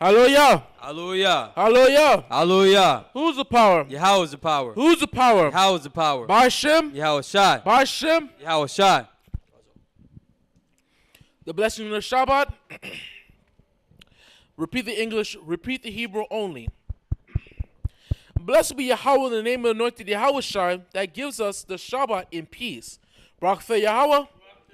Hallelujah. Hallelujah. Hallelujah. Hallelujah. Who's the power? Yahweh is the power. Who's the power? Yahweh is the power. By Hashem. Yahweh Shai. By Hashem. Yahweh Shai. The blessing of the Shabbat. Repeat the English. Repeat the Hebrew only. Blessed be Yahweh in the name of the anointed Yahweh Shai that gives us the Shabbat in peace. Baruch Yahweh.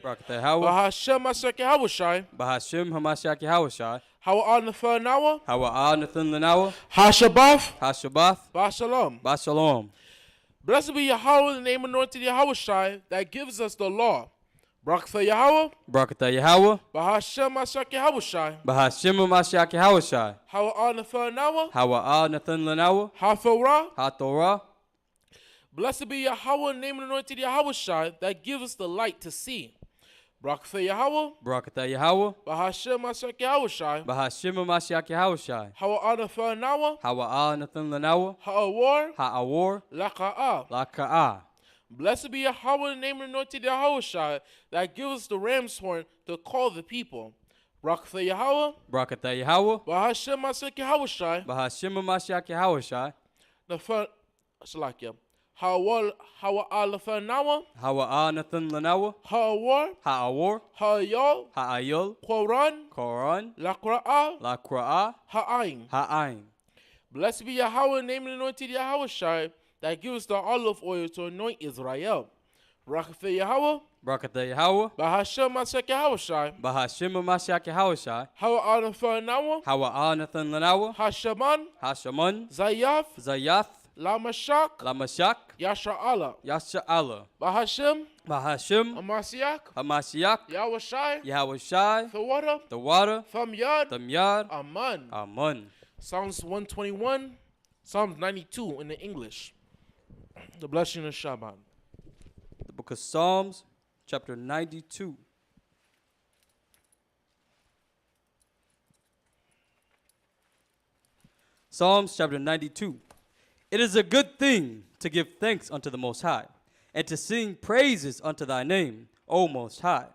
Baruch Yahweh. Bahashem Mashiach Yahweh Shai. Bahashem Hamashiach Yahweh Shai. Hawa Nathan Nawa. Hawa Nathan Lanawa. Hashabath. Hashabath. Bashalom. Bashalom. Blessed be Yahweh in the name of anointed Yahweh Shai that gives us the law. Baruch Yahweh. Baruch Yahweh. Bahashem Mashiach Yahweh Shai. Bahashem Hamashiach Yahweh Shai. Hawa Nathan Nawa. Hawa Nathan Lanawa. HaTorah. HaTorah. Blessed be Yahweh in the name of anointed Yahweh Shai that gives us the light to see. Baruch Yahweh. Baruch Yahweh. Bahashem Mashiach Yahweh Shai. Bahashem Hamashiach Yahweh Shai. Hawa Nathan Nawa. Hawa Nathan Lanawa. Ha'awar. Ha'awar. Laka'ah. Laka'ah. Blessed be Yahweh in the name of anointed Yahweh Shai that gives us the ram's horn to call the people. Baruch Yahweh. Baruch Yahweh. Bahashem Mashiach Yahweh Shai. Bahashem Hamashiach Yahweh Shai. Shalakia. Hawa Nathan Nawa. Hawa Nathan Lanawa. Ha'awar. Ha'awar. Ha'ayol. Ha'ayol. Quran. Quran. Lakra'ah. Lakra'ah. Ha'ayin. Ha'ayin. Blessed be Yahweh in the name of the anointed Yahweh Shai that gives the olive oil to anoint Israel. Baruch Yahweh. Baruch Yahweh. Bahashem Mashiach Yahweh Shai. Bahashem Hamashiach Yahweh Shai. Hawa Nathan Nawa. Hawa Nathan Lanawa. Hashaman. Hashaman. Zayath. Zayath. Lamashak. Lamashak. Yasha'ala. Yasha'ala. Bahashem. Bahashem. Hamashiach. Hamashiach. Yahweh Shai. Yahweh Shai. The water. The water. Famyad. Tamyad. Aman. Aman. Psalms 121. Psalms 92 in the English. The blessing of Shabbat. The book of Psalms, chapter 92. Psalms chapter 92. It is a good thing to give thanks unto the Most High, and to sing praises unto thy name, O Most High,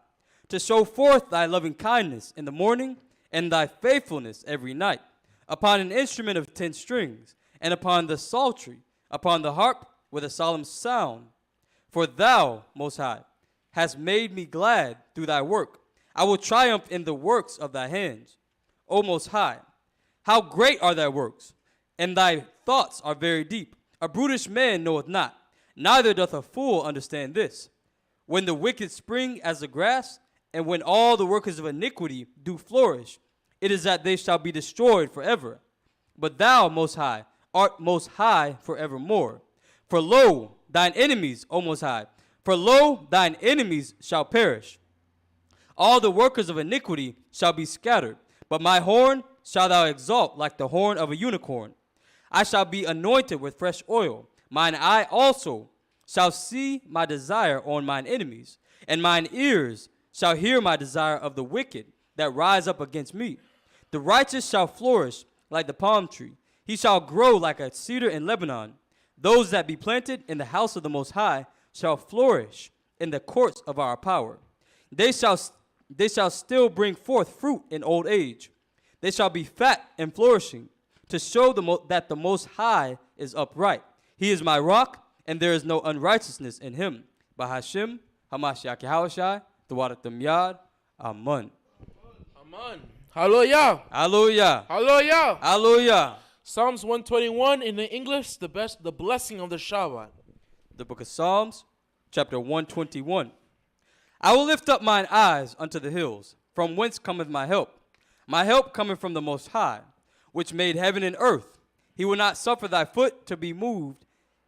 to show forth thy loving kindness in the morning, and thy faithfulness every night, upon an instrument of 10 strings, and upon the psaltery, upon the harp with a solemn sound. For thou, Most High, hast made me glad through thy work. I will triumph in the works of thy hands. O Most High, how great are thy works, and thy thoughts are very deep. A brutish man knoweth not, neither doth a fool understand this. When the wicked spring as the grass, and when all the workers of iniquity do flourish, it is that they shall be destroyed forever. But thou, Most High, art most high forevermore. For lo, thine enemies, O Most High, for lo, thine enemies shall perish. All the workers of iniquity shall be scattered, but my horn shalt thou exalt like the horn of a unicorn. I shall be anointed with fresh oil. Mine eye also shall see my desire on mine enemies, and mine ears shall hear my desire of the wicked that rise up against me. The righteous shall flourish like the palm tree. He shall grow like a cedar in Lebanon. Those that be planted in the house of the Most High shall flourish in the courts of our power. They shall still bring forth fruit in old age. They shall be fat and flourishing, to show that the Most High is upright. He is my rock, and there is no unrighteousness in him. Bahashem, Hamashiach Yahweh Shai, the water Tamyad, Amen. Amen. Hallelujah. Hallelujah. Hallelujah. Hallelujah. Psalms 121 in the English, the blessing of the Shabbat. The book of Psalms, chapter 121. I will lift up mine eyes unto the hills, from whence cometh my help. My help cometh from the Most High, which made heaven and earth. He will not suffer thy foot to be moved.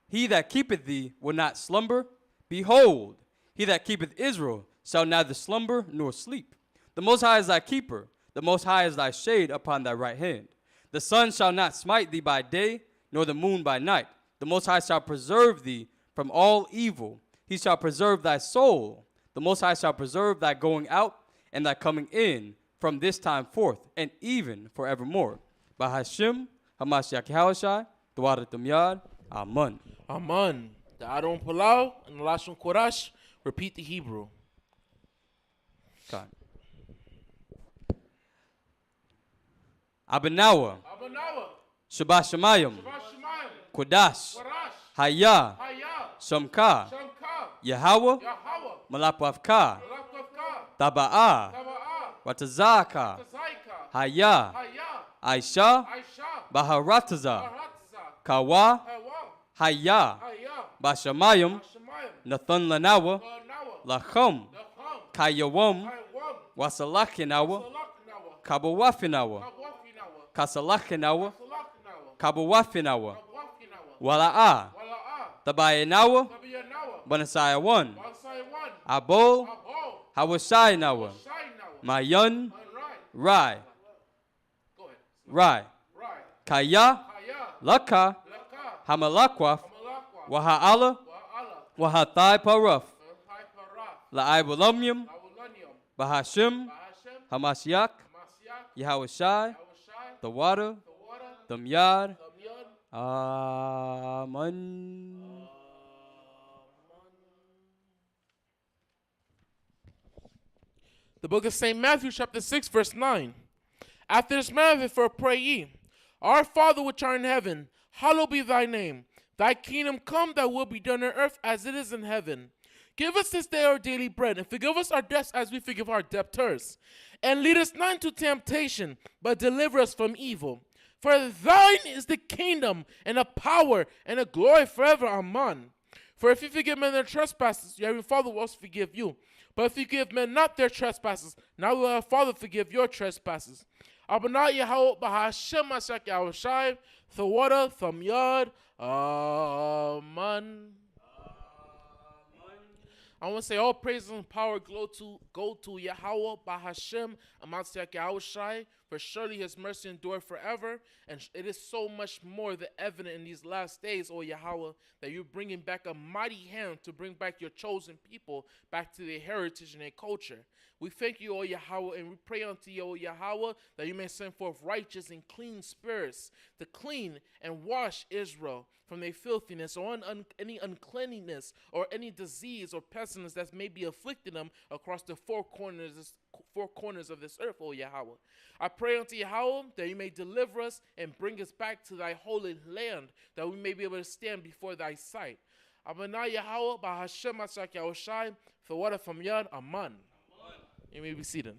He that keepeth thee will not slumber. Behold, he that keepeth Israel shall neither slumber nor sleep. The Most High is thy keeper. The Most High is thy shade upon thy right hand. The sun shall not smite thee by day, nor the moon by night. The Most High shall preserve thee from all evil. He shall preserve thy soul. The Most High shall preserve thy going out and thy coming in from this time forth, and even forevermore. Bahashem, Hamashiach Yahweh Shai, the water Tamyad, Amen. Amen. The Adon Palau and the Lashon Korash repeat the Hebrew. God. Abanawa, Abanawa, Shabashamayim, Shabashamayim, Kodash, Warash, Haya, Haya, Shamka, Shamka, Yahweh, Yahweh, Malapavka, Malakavka, Taba'a, Taba'a, Watazaka, Tazaika, Haya, Haya, Aisha, Aisha, Baharataza, Baratza, Kawa, Hawa, Haya, Haya, Bashamayim, Hashemayim, Nathan Lanawa, Lanawa, Lachum, Lacham, Kayawam, Haiwam, Wasalakinawa, Salaknawa, Kabawafinawa, Kabwafinawa, Kasalakinawa, Salaknawa, Kabawafinawa, Kabwafinawa, Wala'a, Wala'a, Tabayanawa, Tabiyanawa, Banasayawan, Basaiwan, Abo, Abo, Hawashinawa, Shainawa, Mayan, Manrai. Rai, Go ahead. Rai, Right. Kaya, Haya, Laka, Laka, Hamalakwaf, Amalakwa, Waha'ala, Wa'ala, Wahathai Paraf, Haipara, La'ibulumyum, Lawulanium, Bahashim, Bahashem, Hamashiach, Masyak, Yahawashai, Awashai, the water, the water, the Myad, Tamyan, Amen. The book of St. Matthew, chapter 6, verse 9. After this manner, therefore, pray ye, Our Father which art in heaven, hallowed be thy name. Thy kingdom come, thy will be done on earth as it is in heaven. Give us this day our daily bread, and forgive us our debts as we forgive our debtors. And lead us not into temptation, but deliver us from evil. For thine is the kingdom, and the power, and the glory forever. Amen. For if you forgive men their trespasses, your heavenly Father will also forgive you. But if you give men not their trespasses, now will our Father forgive your trespasses. Abana Yahweh Bahashem Ashak Yahushai, Thawada Thamyad, Amen. I want to say all praise and power go to Yahweh Bahashem Amatsiak Yahushai, for surely his mercy endure forever, and it is so much more the evident in these last days, O Yahweh, that you're bringing back a mighty hand to bring back your chosen people back to their heritage and their culture. We thank you, O Yahweh, and we pray unto you, O Yahweh, that you may send forth righteous and clean spirits to clean and wash Israel from their filthiness or any uncleanness or any disease or pestilence that may be afflicting them across the four corners of this earth, O Yahweh. I pray unto Yahweh that you may deliver us and bring us back to thy holy land, that we may be able to stand before thy sight. Abana Yahweh, Bahashem Ashak Yahushai, for water from Yad, Aman. You may be seated.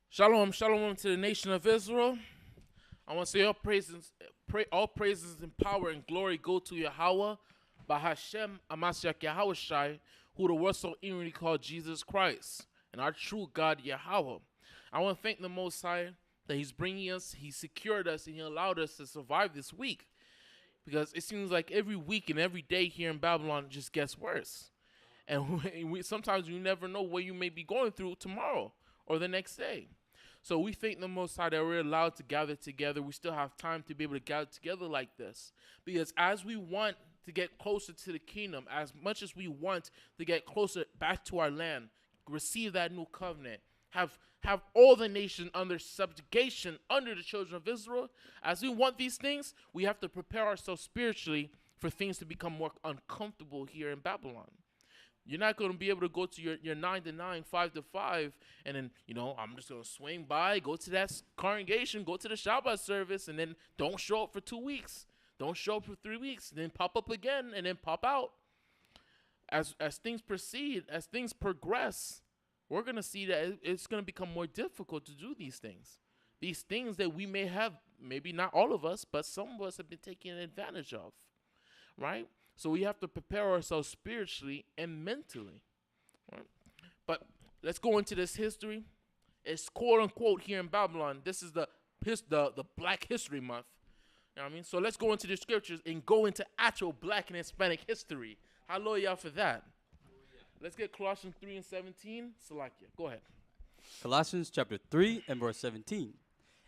Shalom, shalom to the nation of Israel. I want to say all praises and power and glory go to Yahweh, Bahashem Amashiach Yahushai, who the world so ignorantly called Jesus Christ, and our true God Yahweh. I want to thank the Most High that He's bringing us, He secured us, and He allowed us to survive this week. Because it seems like every week and every day here in Babylon just gets worse. And sometimes you never know what you may be going through tomorrow or the next day. So we thank the Most High that we're allowed to gather together. We still have time to be able to gather together like this. Because as we want to get closer to the kingdom, as much as we want to get closer back to our land, receive that new covenant, have all the nation under subjugation under the children of Israel, as we want these things, we have to prepare ourselves spiritually for things to become more uncomfortable here in Babylon. You're not going to be able to go to your 9 to 9, 5 to 5, and then, I'm just going to swing by, go to that congregation, go to the Shabbat service, and then don't show up for 2 weeks. Don't show up for 3 weeks, and then pop up again, and then pop out. As things proceed, as things progress, we're going to see that it's going to become more difficult to do these things. These things that we may have, maybe not all of us, but some of us have been taken advantage of, right? So we have to prepare ourselves spiritually and mentally. Right? But let's go into this history. It's quote unquote here in Babylon. This is the Black History Month. You know what I mean? So let's go into the scriptures and go into actual Black and Hispanic history. Hallelujah for that. Let's get Colossians 3 and 17. Salakia, go ahead. Colossians chapter 3 and verse 17.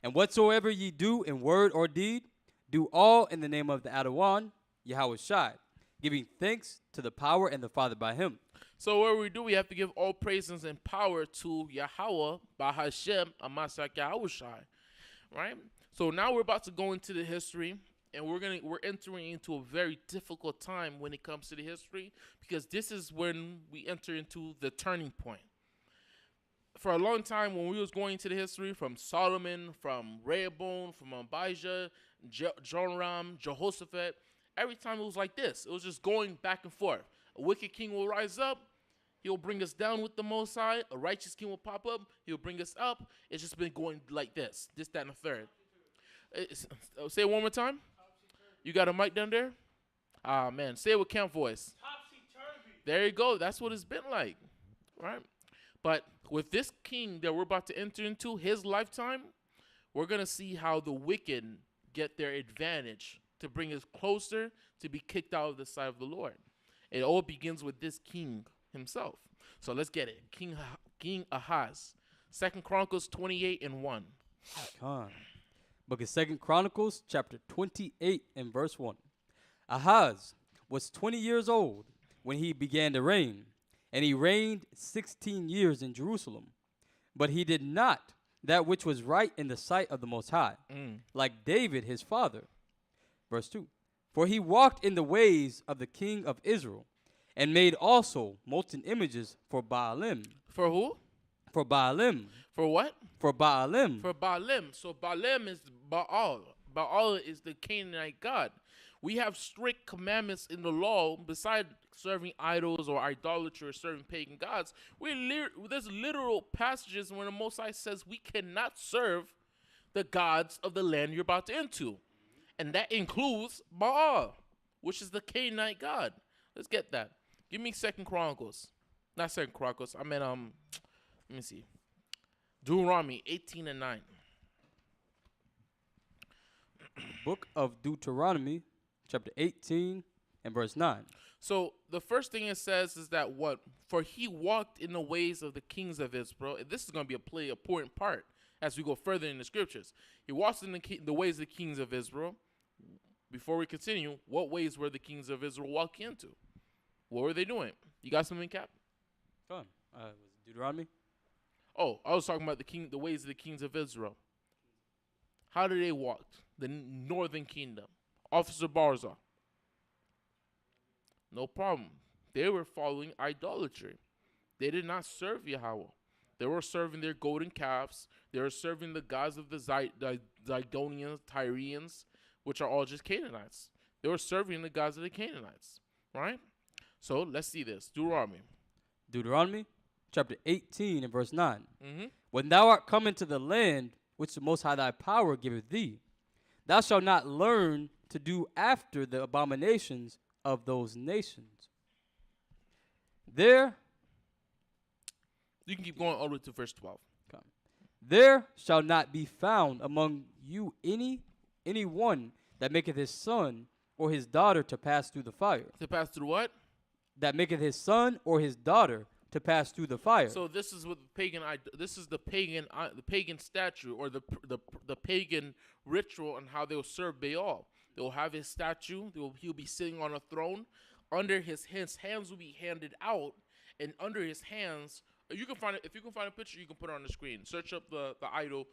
And whatsoever ye do in word or deed, do all in the name of the Adawan, Yahweh Shai, giving thanks to the power and the Father by him. So what we do, we have to give all praises and power to Yahweh, by Hashem, Amasak Yahweh Shai, right? So now we're about to go into the history, and we're entering into a very difficult time when it comes to the history, because this is when we enter into the turning point. For a long time, when we was going into the history, from Solomon, from Rehoboam, from Abijah, Joram, Jehoshaphat, every time it was like this. It was just going back and forth. A wicked king will rise up. He'll bring us down with the Most High. A righteous king will pop up. He'll bring us up. It's just been going like this, that, and the third. Say it one more time. You got a mic down there? Ah, man. Say it with camp voice. There you go. That's what it's been like, right? But with this king that we're about to enter into, his lifetime, we're going to see how the wicked get their advantage to bring us closer to be kicked out of the sight of the Lord. It all begins with this king himself. So let's get it. King Ahaz. 2 Chronicles 28 and 1. Book of 2 Chronicles chapter 28 and verse 1. Ahaz was 20 years old when he began to reign, and he reigned 16 years in Jerusalem. But he did not that which was right in the sight of the Most High, like David his father. Verse 2. For he walked in the ways of the king of Israel, and made also molten images for Baalim. For who? For Baalim. For what? For Baalim. For Baalim. So Baalim is Baal. Baal is the Canaanite god. We have strict commandments in the law besides serving idols or idolatry or serving pagan gods. There's literal passages where the Most High says we cannot serve the gods of the land you're about to enter. And that includes Baal, which is the Canaanite god. Let's get that. Give me 2 Chronicles. Not 2 Chronicles. I meant, let me see. Deuteronomy 18 and 9. Book of Deuteronomy, chapter 18 and verse 9. So the first thing it says is that what? For he walked in the ways of the kings of Israel. And this is going to be a pretty important part as we go further in the scriptures. He walks in the ways of the kings of Israel. Before we continue, what ways were the kings of Israel walking into? What were they doing? You got something, Cap? Go on. Was it Deuteronomy? Oh, I was talking about the ways of the kings of Israel. How did they walk? The northern kingdom. Officer Barza. No problem. They were following idolatry. They did not serve Yahweh. They were serving their golden calves. They were serving the gods of the Zidonians, Tyrians, which are all just Canaanites. They were serving the gods of the Canaanites, right? So let's see this. Deuteronomy chapter 18 and verse 9. Mm-hmm. When thou art come into the land which the Most High thy power giveth thee, thou shalt not learn to do after the abominations of those nations. There, you can keep going all the way to verse 12. There shall not be found among you any one that maketh his son or his daughter to pass through the fire. To pass through what? That maketh his son or his daughter to pass through the fire. So this is what the pagan statue or the pagan ritual and how they'll serve Baal. They'll have his statue. He'll be sitting on a throne. Under his hands will be handed out, and under his hands, you can find it. If you can find a picture, you can put it on the screen. Search up the idol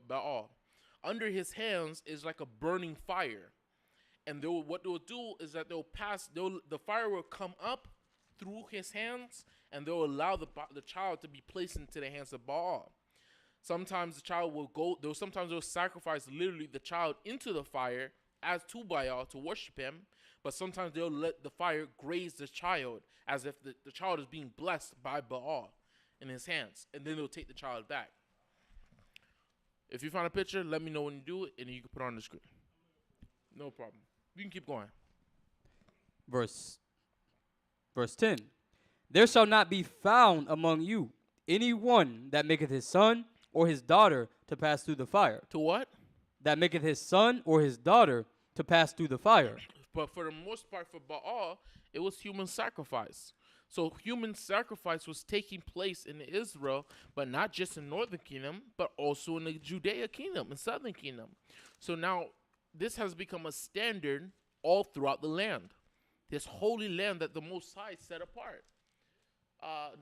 Baal. Under his hands is like a burning fire, and what they'll do is that the fire will come up through his hands, and they'll allow the child to be placed into the hands of Baal. Sometimes the child will go. Sometimes they'll sacrifice literally the child into the fire as to Baal to worship him. But sometimes they'll let the fire graze the child as if the child is being blessed by Baal in his hands, and then they'll take the child back. If you find a picture, let me know when you do it, and you can put it on the screen. No problem. You can keep going. Verse 10. There shall not be found among you any one that maketh his son or his daughter to pass through the fire. To what? That maketh his son or his daughter to pass through the fire. But for the most part, for Baal, it was human sacrifice. So human sacrifice was taking place in Israel, but not just in northern kingdom, but also in the Judea kingdom and southern kingdom. So now this has become a standard all throughout the land. This holy land that the Most High set apart.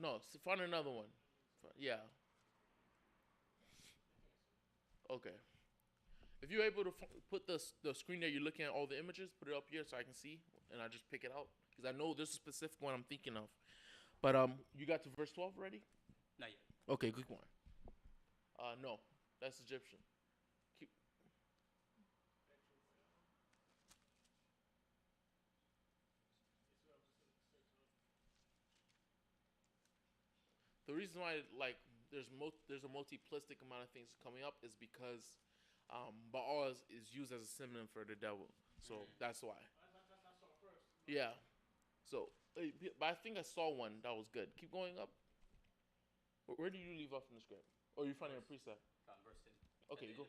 No, find another one. Yeah. Okay. If you're able to put the screen there, you're looking at all the images, put it up here so I can see, and I just pick it out. Because I know there's a specific one I'm thinking of. But you got to verse 12 already? Not yet. Okay, good one. No, that's Egyptian. Keep. The reason why there's a multiplistic amount of things coming up is because Baal is used as a synonym for the devil, so that's why. Yeah. So, but I think I saw one that was good. Keep going up. Where did you leave off in the script? Or are you finding a precept? Verse 10. Okay, go.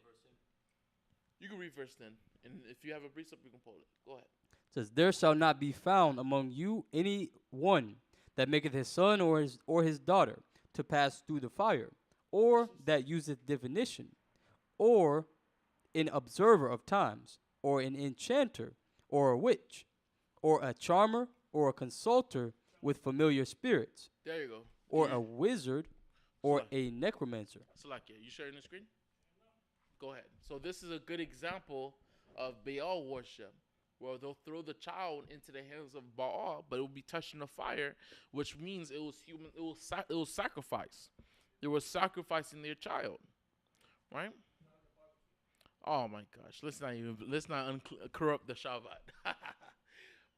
You can read verse 10, and if you have a precept, you can pull it. Go ahead. It says, there shall not be found among you any one that maketh his son or his daughter to pass through the fire, or that useth divination, or an observer of times, or an enchanter, or a witch, or a charmer, or a consulter with familiar spirits, There you go. or a wizard, or a necromancer. Salakia, you sharing the screen? Go ahead. So this is a good example of Baal worship, where they'll throw the child into the hands of Baal, but it will be touched in the fire, which means it was human. It was sacrifice. They were sacrificing their child, right? Oh my gosh! Let's not corrupt the Shabbat.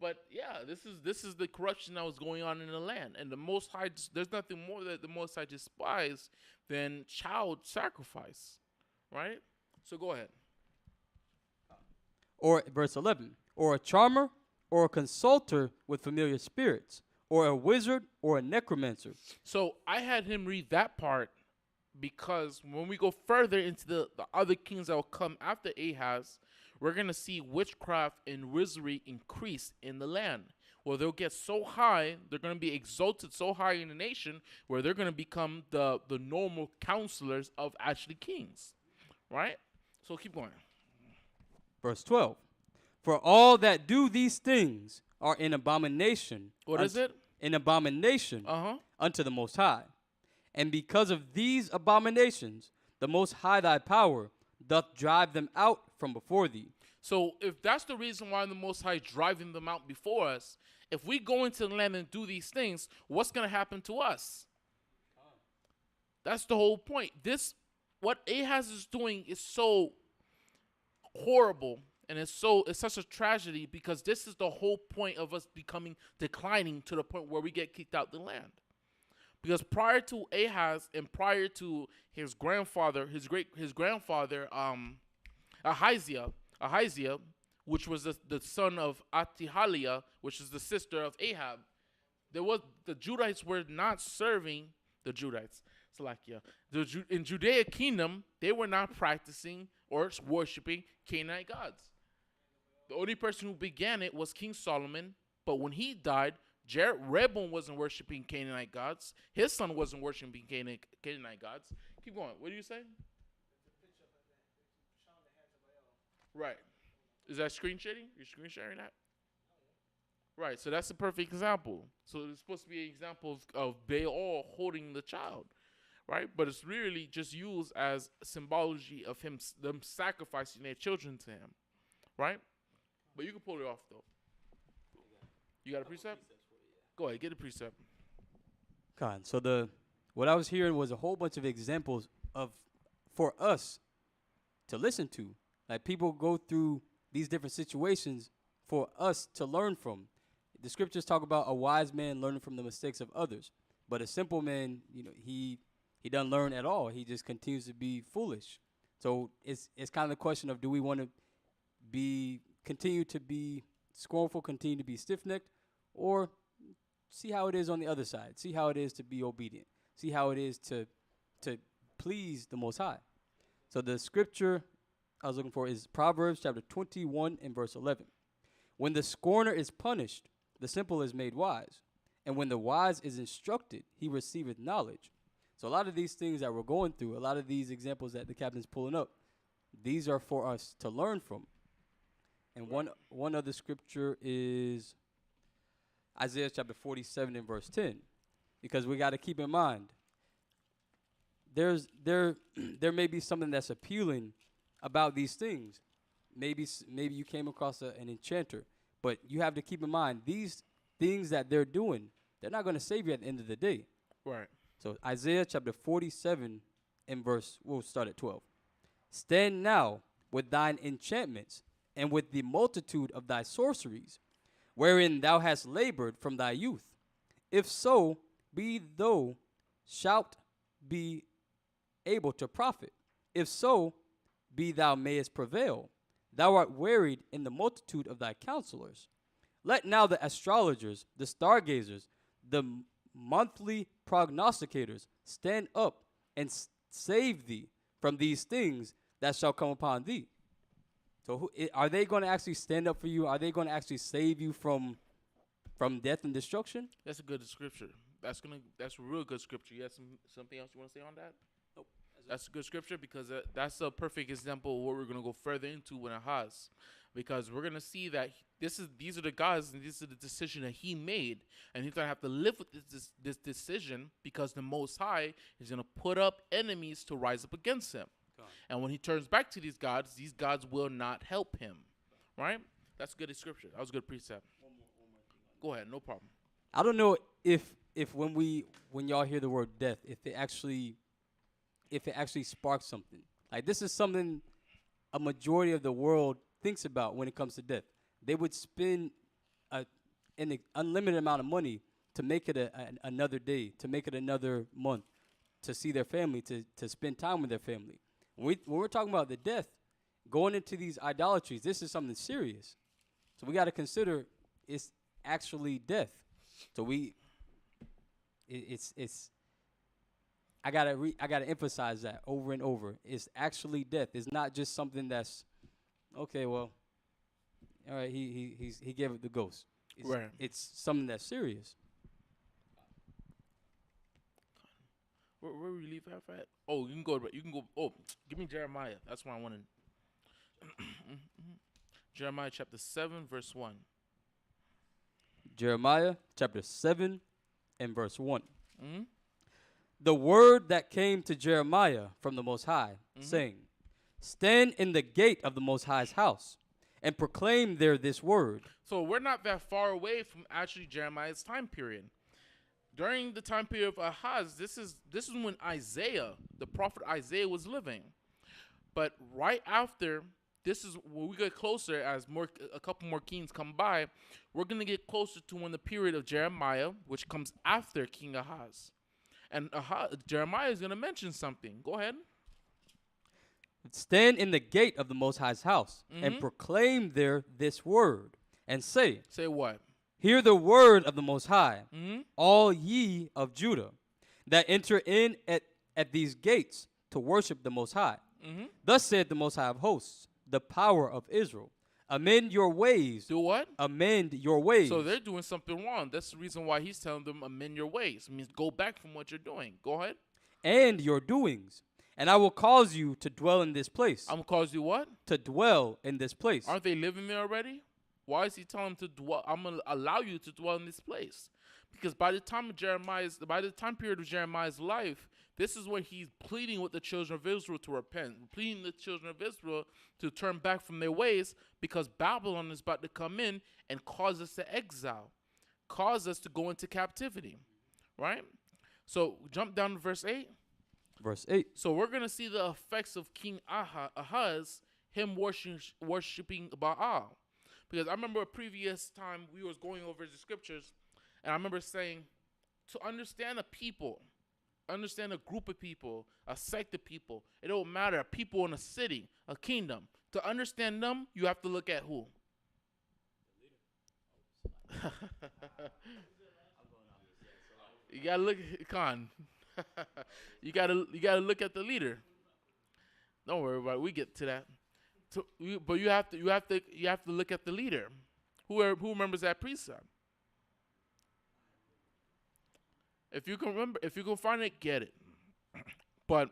But yeah, this is the corruption that was going on in the land, and the Most High. There's nothing more that the Most High despised than child sacrifice, right? So go ahead. Or verse 11, or a charmer, or a consulter with familiar spirits, or a wizard, or a necromancer. So I had him read that part because when we go further into the other kings that will come after Ahaz, we're going to see witchcraft and wizardry increase in the land. Well, they'll get so high, they're going to be exalted so high in the nation where they're going to become the normal counselors of actually kings, right? So keep going. Verse 12, for all that do these things are an abomination. What is it? An abomination unto the Most High. And because of these abominations, the Most High thy power doth drive them out from before thee. So if that's the reason why the Most High is driving them out before us, if we go into the land and do these things, what's going to happen to us? That's the whole point. What Ahaz is doing is so horrible, and it's such a tragedy because this is the whole point of us declining to the point where we get kicked out the land. Because prior to Ahaz and prior to his grandfather, Ahaziah, which was the son of Atihaliah, which is the sister of Ahab, the Judites were not serving the Judites. Salakia. In Judea kingdom, they were not practicing or worshiping Canaanite gods. The only person who began it was King Solomon, but when he died, Rehoboam wasn't worshiping Canaanite gods. His son wasn't worshiping Canaanite gods. Keep going. What do you say? Right. Is that screen sharing? You're screen sharing that? Right. So that's a perfect example. So it's supposed to be an example of Baal holding the child, right? But it's really just used as symbology of them sacrificing their children to him, right? But you can pull it off though. You got a precept? Go ahead, get a precept. God, so what I was hearing was a whole bunch of examples for us to listen to. Like people go through these different situations for us to learn from. The scriptures talk about a wise man learning from the mistakes of others, but a simple man, he doesn't learn at all. He just continues to be foolish. So it's kind of the question of, do we want to continue to be scornful, continue to be stiff-necked, or see how it is on the other side. See how it is to be obedient. See how it is to please the Most High. So the scripture I was looking for is Proverbs chapter 21 and verse 11. When the scorner is punished, the simple is made wise. And when the wise is instructed, he receiveth knowledge. So a lot of these things that we're going through, a lot of these examples that the captain's pulling up, these are for us to learn from. And one other scripture is Isaiah chapter 47 and verse 10. Because we got to keep in mind, there may be something that's appealing about these things. Maybe you came across an enchanter, but you have to keep in mind these things that they're doing, they're not going to save you at the end of the day. Right. So Isaiah chapter 47 and we'll start at 12. Stand now with thine enchantments and with the multitude of thy sorceries, wherein thou hast labored from thy youth. If so, be thou shalt be able to profit. If so, be thou mayest prevail. Thou art wearied in the multitude of thy counselors. Let now the astrologers, the stargazers, the monthly prognosticators stand up and save thee from these things that shall come upon thee. So are they going to actually stand up for you? Are they going to actually save you from death and destruction? That's a good scripture. That's a real good scripture. You have something else you want to say on that? Nope. That's a good scripture because that's a perfect example of what we're going to go further into with Ahaz. Because we're going to see that these are the gods and this is the decision that he made. And he's going to have to live with this decision because the Most High is going to put up enemies to rise up against him. God. And when he turns back to these gods will not help him. Right? That's good scripture. That was a good precept. One more thing. Go ahead. No problem. I don't know if when y'all hear the word death, if it actually sparks something. Like this is something a majority of the world thinks about when it comes to death. They would spend an unlimited amount of money to make it another day, to make it another month, to see their family, to spend time with their family. When we're talking about the death, going into these idolatries, this is something serious. So we got to consider it's actually death. So I gotta emphasize that over and over. It's actually death. It's not just something that's okay. Well, all right. He gave it the ghost. Right. It's something that's serious. Where we leave half at? Oh, you can go. Oh, give me Jeremiah. That's what I wanted. Jeremiah chapter 7 verse 1. Jeremiah chapter 7 and verse 1. Mm-hmm. The word that came to Jeremiah from the Most High, saying, stand in the gate of the Most High's house and proclaim there this word. So we're not that far away from actually Jeremiah's time period. During the time period of Ahaz, this is when Isaiah, the prophet Isaiah, was living. But right after, this is when we get closer as a couple more kings come by, we're going to get closer to when the period of Jeremiah, which comes after King Ahaz. And Jeremiah is going to mention something. Go ahead. Stand in the gate of the Most High's house and proclaim there this word and say. Say what? Hear the word of the Most High, all ye of Judah, that enter in at these gates to worship the Most High. Thus said the Most High of hosts, the power of Israel. Amend your ways. Do what? Amend your ways. So they're doing something wrong. That's the reason why he's telling them amend your ways. It means go back from what you're doing. Go ahead. And your doings. And I will cause you to dwell in this place. I'm going to cause you what? To dwell in this place. Aren't they living there already? Why is he telling them to dwell? I'm going to allow you to dwell in this place. Because by the time period of Jeremiah's life, this is when he's pleading with the children of Israel to repent, pleading the children of Israel to turn back from their ways because Babylon is about to come in and cause us to exile, cause us to go into captivity, right? So jump down to verse 8. Verse 8. So we're going to see the effects of King Ahaz, him worshiping Baal. Because I remember a previous time we was going over the scriptures, and I remember saying, to understand a people, understand a group of people, a sect of people, it don't matter, people in a city, a kingdom. To understand them, you have to look at who? You got to look at Khan. You gotta look at the leader. Don't worry about it. We get to that. But you have to look at the leader. Who remembers that precept? If you can find it, get it. But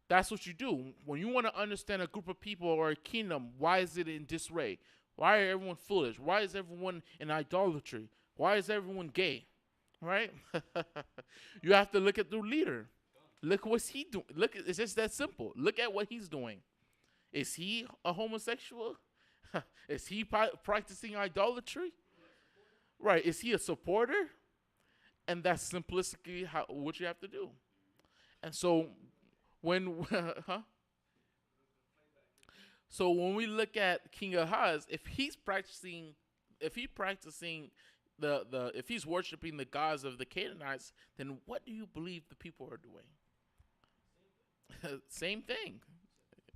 that's what you do. When you want to understand a group of people or a kingdom, why is it in disarray? Why are everyone foolish? Why is everyone in idolatry? Why is everyone gay? Right? You have to look at the leader. Look what's he doing. It's just that simple. Look at what he's doing. Is he a homosexual? Is he practicing idolatry? Right. Is he a supporter? And that's simplistically what you have to do. And so So when we look at King Ahaz, if he's worshiping the gods of the Canaanites, then what do you believe the people are doing? Same thing,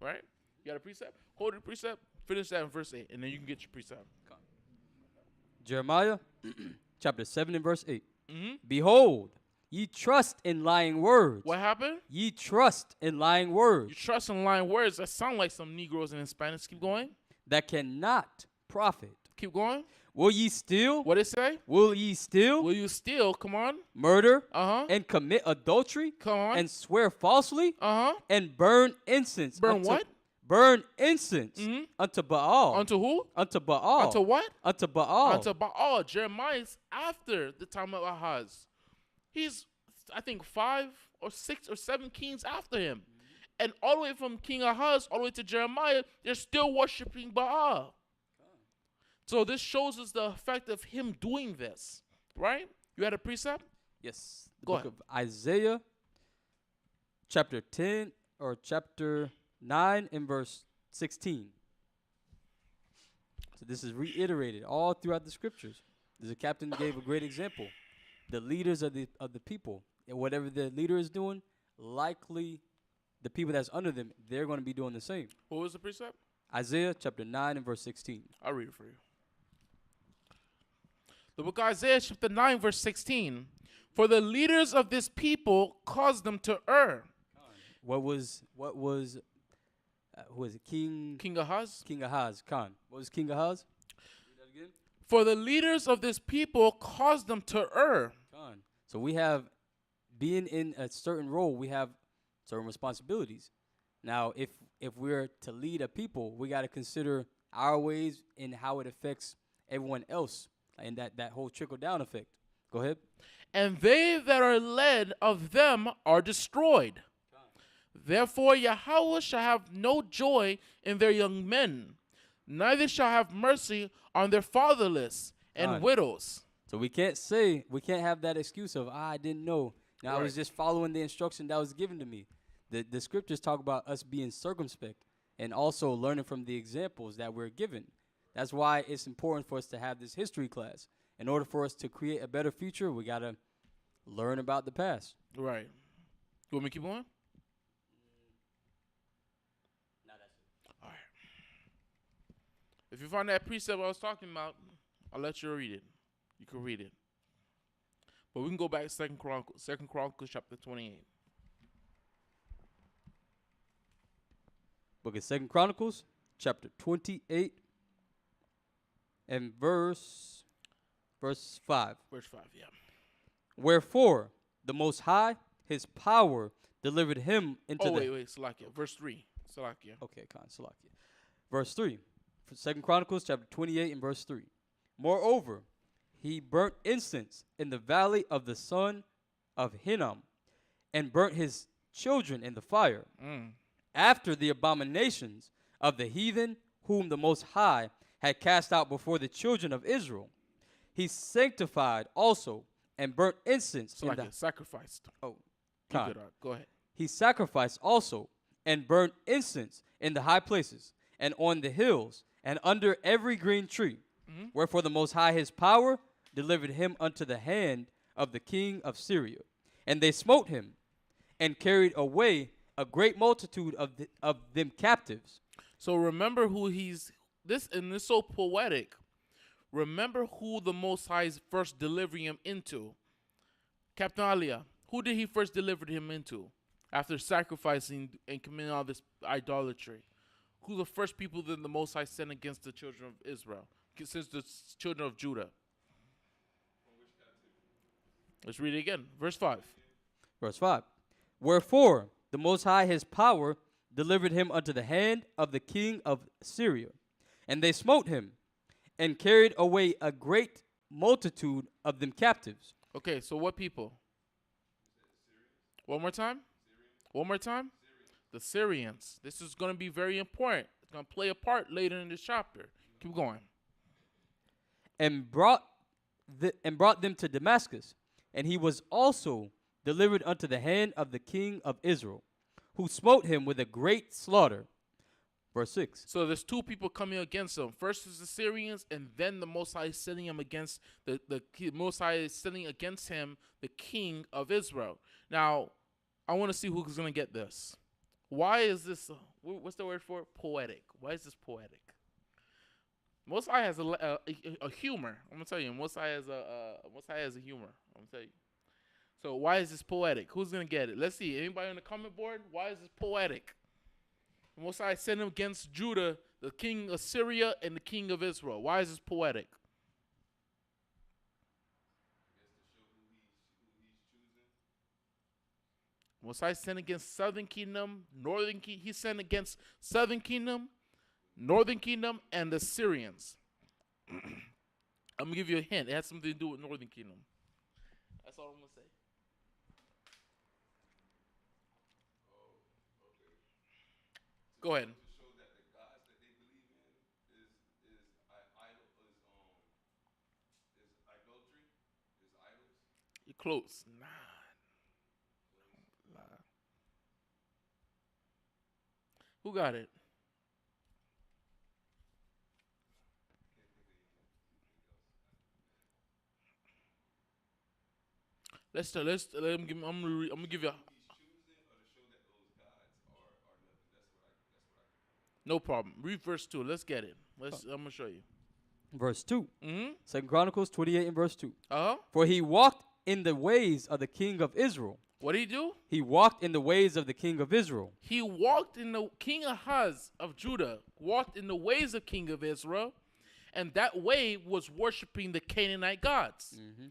right? You got a precept? Hold your precept. Finish that in verse 8, and then you can get your precept. Jeremiah chapter 7 and verse 8. Mm-hmm. Behold, ye trust in lying words. What happened? Ye trust in lying words. You trust in lying words. That sound like some Negroes and Hispanics. Keep going. That cannot profit. Keep going. Will ye steal? What it say? Will ye steal? Will you steal? Come on. Murder? Uh-huh. And commit adultery? Come on. And swear falsely? Uh-huh. And burn incense. Burn what? Burn incense unto Baal. Unto who? Unto Baal. Unto what? Unto Baal. Unto Baal. Jeremiah is after the time of Ahaz. He's, I think, 5 or 6 or 7 kings after him. And all the way from King Ahaz all the way to Jeremiah, they're still worshiping Baal. So this shows us the effect of him doing this, right? You had a precept? Yes. The Go book ahead. of Isaiah, chapter 10 or chapter 9 and verse 16. So this is reiterated all throughout the scriptures. The captain gave a great example. The leaders of the people, and whatever the leader is doing, likely the people that's under them, they're going to be doing the same. What was the precept? Isaiah chapter 9 and verse 16. I'll read it for you. The book of Isaiah chapter 9 verse 16. For the leaders of this people caused them to err. Who was it? King Ahaz? King Ahaz, Khan. What was King Ahaz? Read that again. For the leaders of this people caused them to err. Khan. So we have, being in a certain role, we have certain responsibilities. Now, if we're to lead a people, we got to consider our ways and how it affects everyone else, and that whole trickle-down effect. Go ahead. And they that are led of them are destroyed. Therefore Yahweh shall have no joy in their young men, neither shall have mercy on their fatherless and widows. So we can't have that excuse of, I didn't know. Now I was just following the instruction that was given to me. The scriptures talk about us being circumspect and also learning from the examples that we're given. That's why it's important for us to have this history class. In order for us to create a better future, we got to learn about the past. Right. You want me to keep going? No, that's it. All right. If you find that precept I was talking about, I'll let you read it. You can read it. But we can go back to 2 Chronicles chapter 28. Book of 2 Chronicles, chapter 28, and verse 5. Verse 5, yeah. Wherefore the Most High, his power, delivered him into wait, Salakia. Verse 3. Salakia. Okay, Salakia. Verse 3. 2 Chronicles chapter 28 and verse 3. Moreover, he burnt incense in the valley of the son of Hinnom, and burnt his children in the fire, after the abominations of the heathen whom the Most High had cast out before the children of Israel. He sanctified also and burnt incense. Sacrificed. Oh, go ahead. He sacrificed also and burnt incense in the high places and on the hills and under every green tree. Wherefore the Most High his power delivered him unto the hand of the king of Syria. And they smote him and carried away a great multitude of them captives. So remember who this is so poetic. Remember who the Most High is first delivering him into. Captain Alia, Who did he first deliver him into after sacrificing and committing all this idolatry? Who the first people that the Most High sent against the children of Israel, since the children of Judah? Let's read it again. Verse 5. Verse 5. Wherefore the Most High his power delivered him unto the hand of the king of Syria. And they smote him, and carried away a great multitude of them captives. Okay, so what people? One more time? One more time? The Syrians. This is going to be very important. It's going to play a part later in this chapter. Keep going. And brought them to Damascus. And he was also delivered unto the hand of the king of Israel, who smote him with a great slaughter. Verse 6. So there's two people coming against him. First is the Syrians, and then the Most High is sending him against the Most High is sending against him the king of Israel. Now, I want to see who's going to get this. Why is this? What's the word for it? Poetic. Why is this poetic? Most High has a humor. I'm gonna tell you. Most High has a humor. I'm gonna tell you. So why is this poetic? Who's gonna get it? Let's see. Anybody on the comment board? Why is this poetic? Most High sent him against Judah, the king of Syria, and the king of Israel. Why is this poetic? Most High sent against southern kingdom, northern kingdom. He sent against southern kingdom, northern kingdom, and the Syrians. I'm gonna give you a hint. It has something to do with northern kingdom. That's all I'm gonna say. Go ahead. You're close. Nah. Who got it? Let him give. I'm gonna give you. No problem. Read verse 2. Let's get it. I'm gonna show you. Verse 2. Mm-hmm. 2 Chronicles 28 and verse 2. Uh-huh. For he walked in the ways of the king of Israel. What did he do? He walked in the ways of the king of Israel. He walked in the king Ahaz of Judah, walked in the ways of king of Israel, and that way was worshiping the Canaanite gods. Mm-hmm.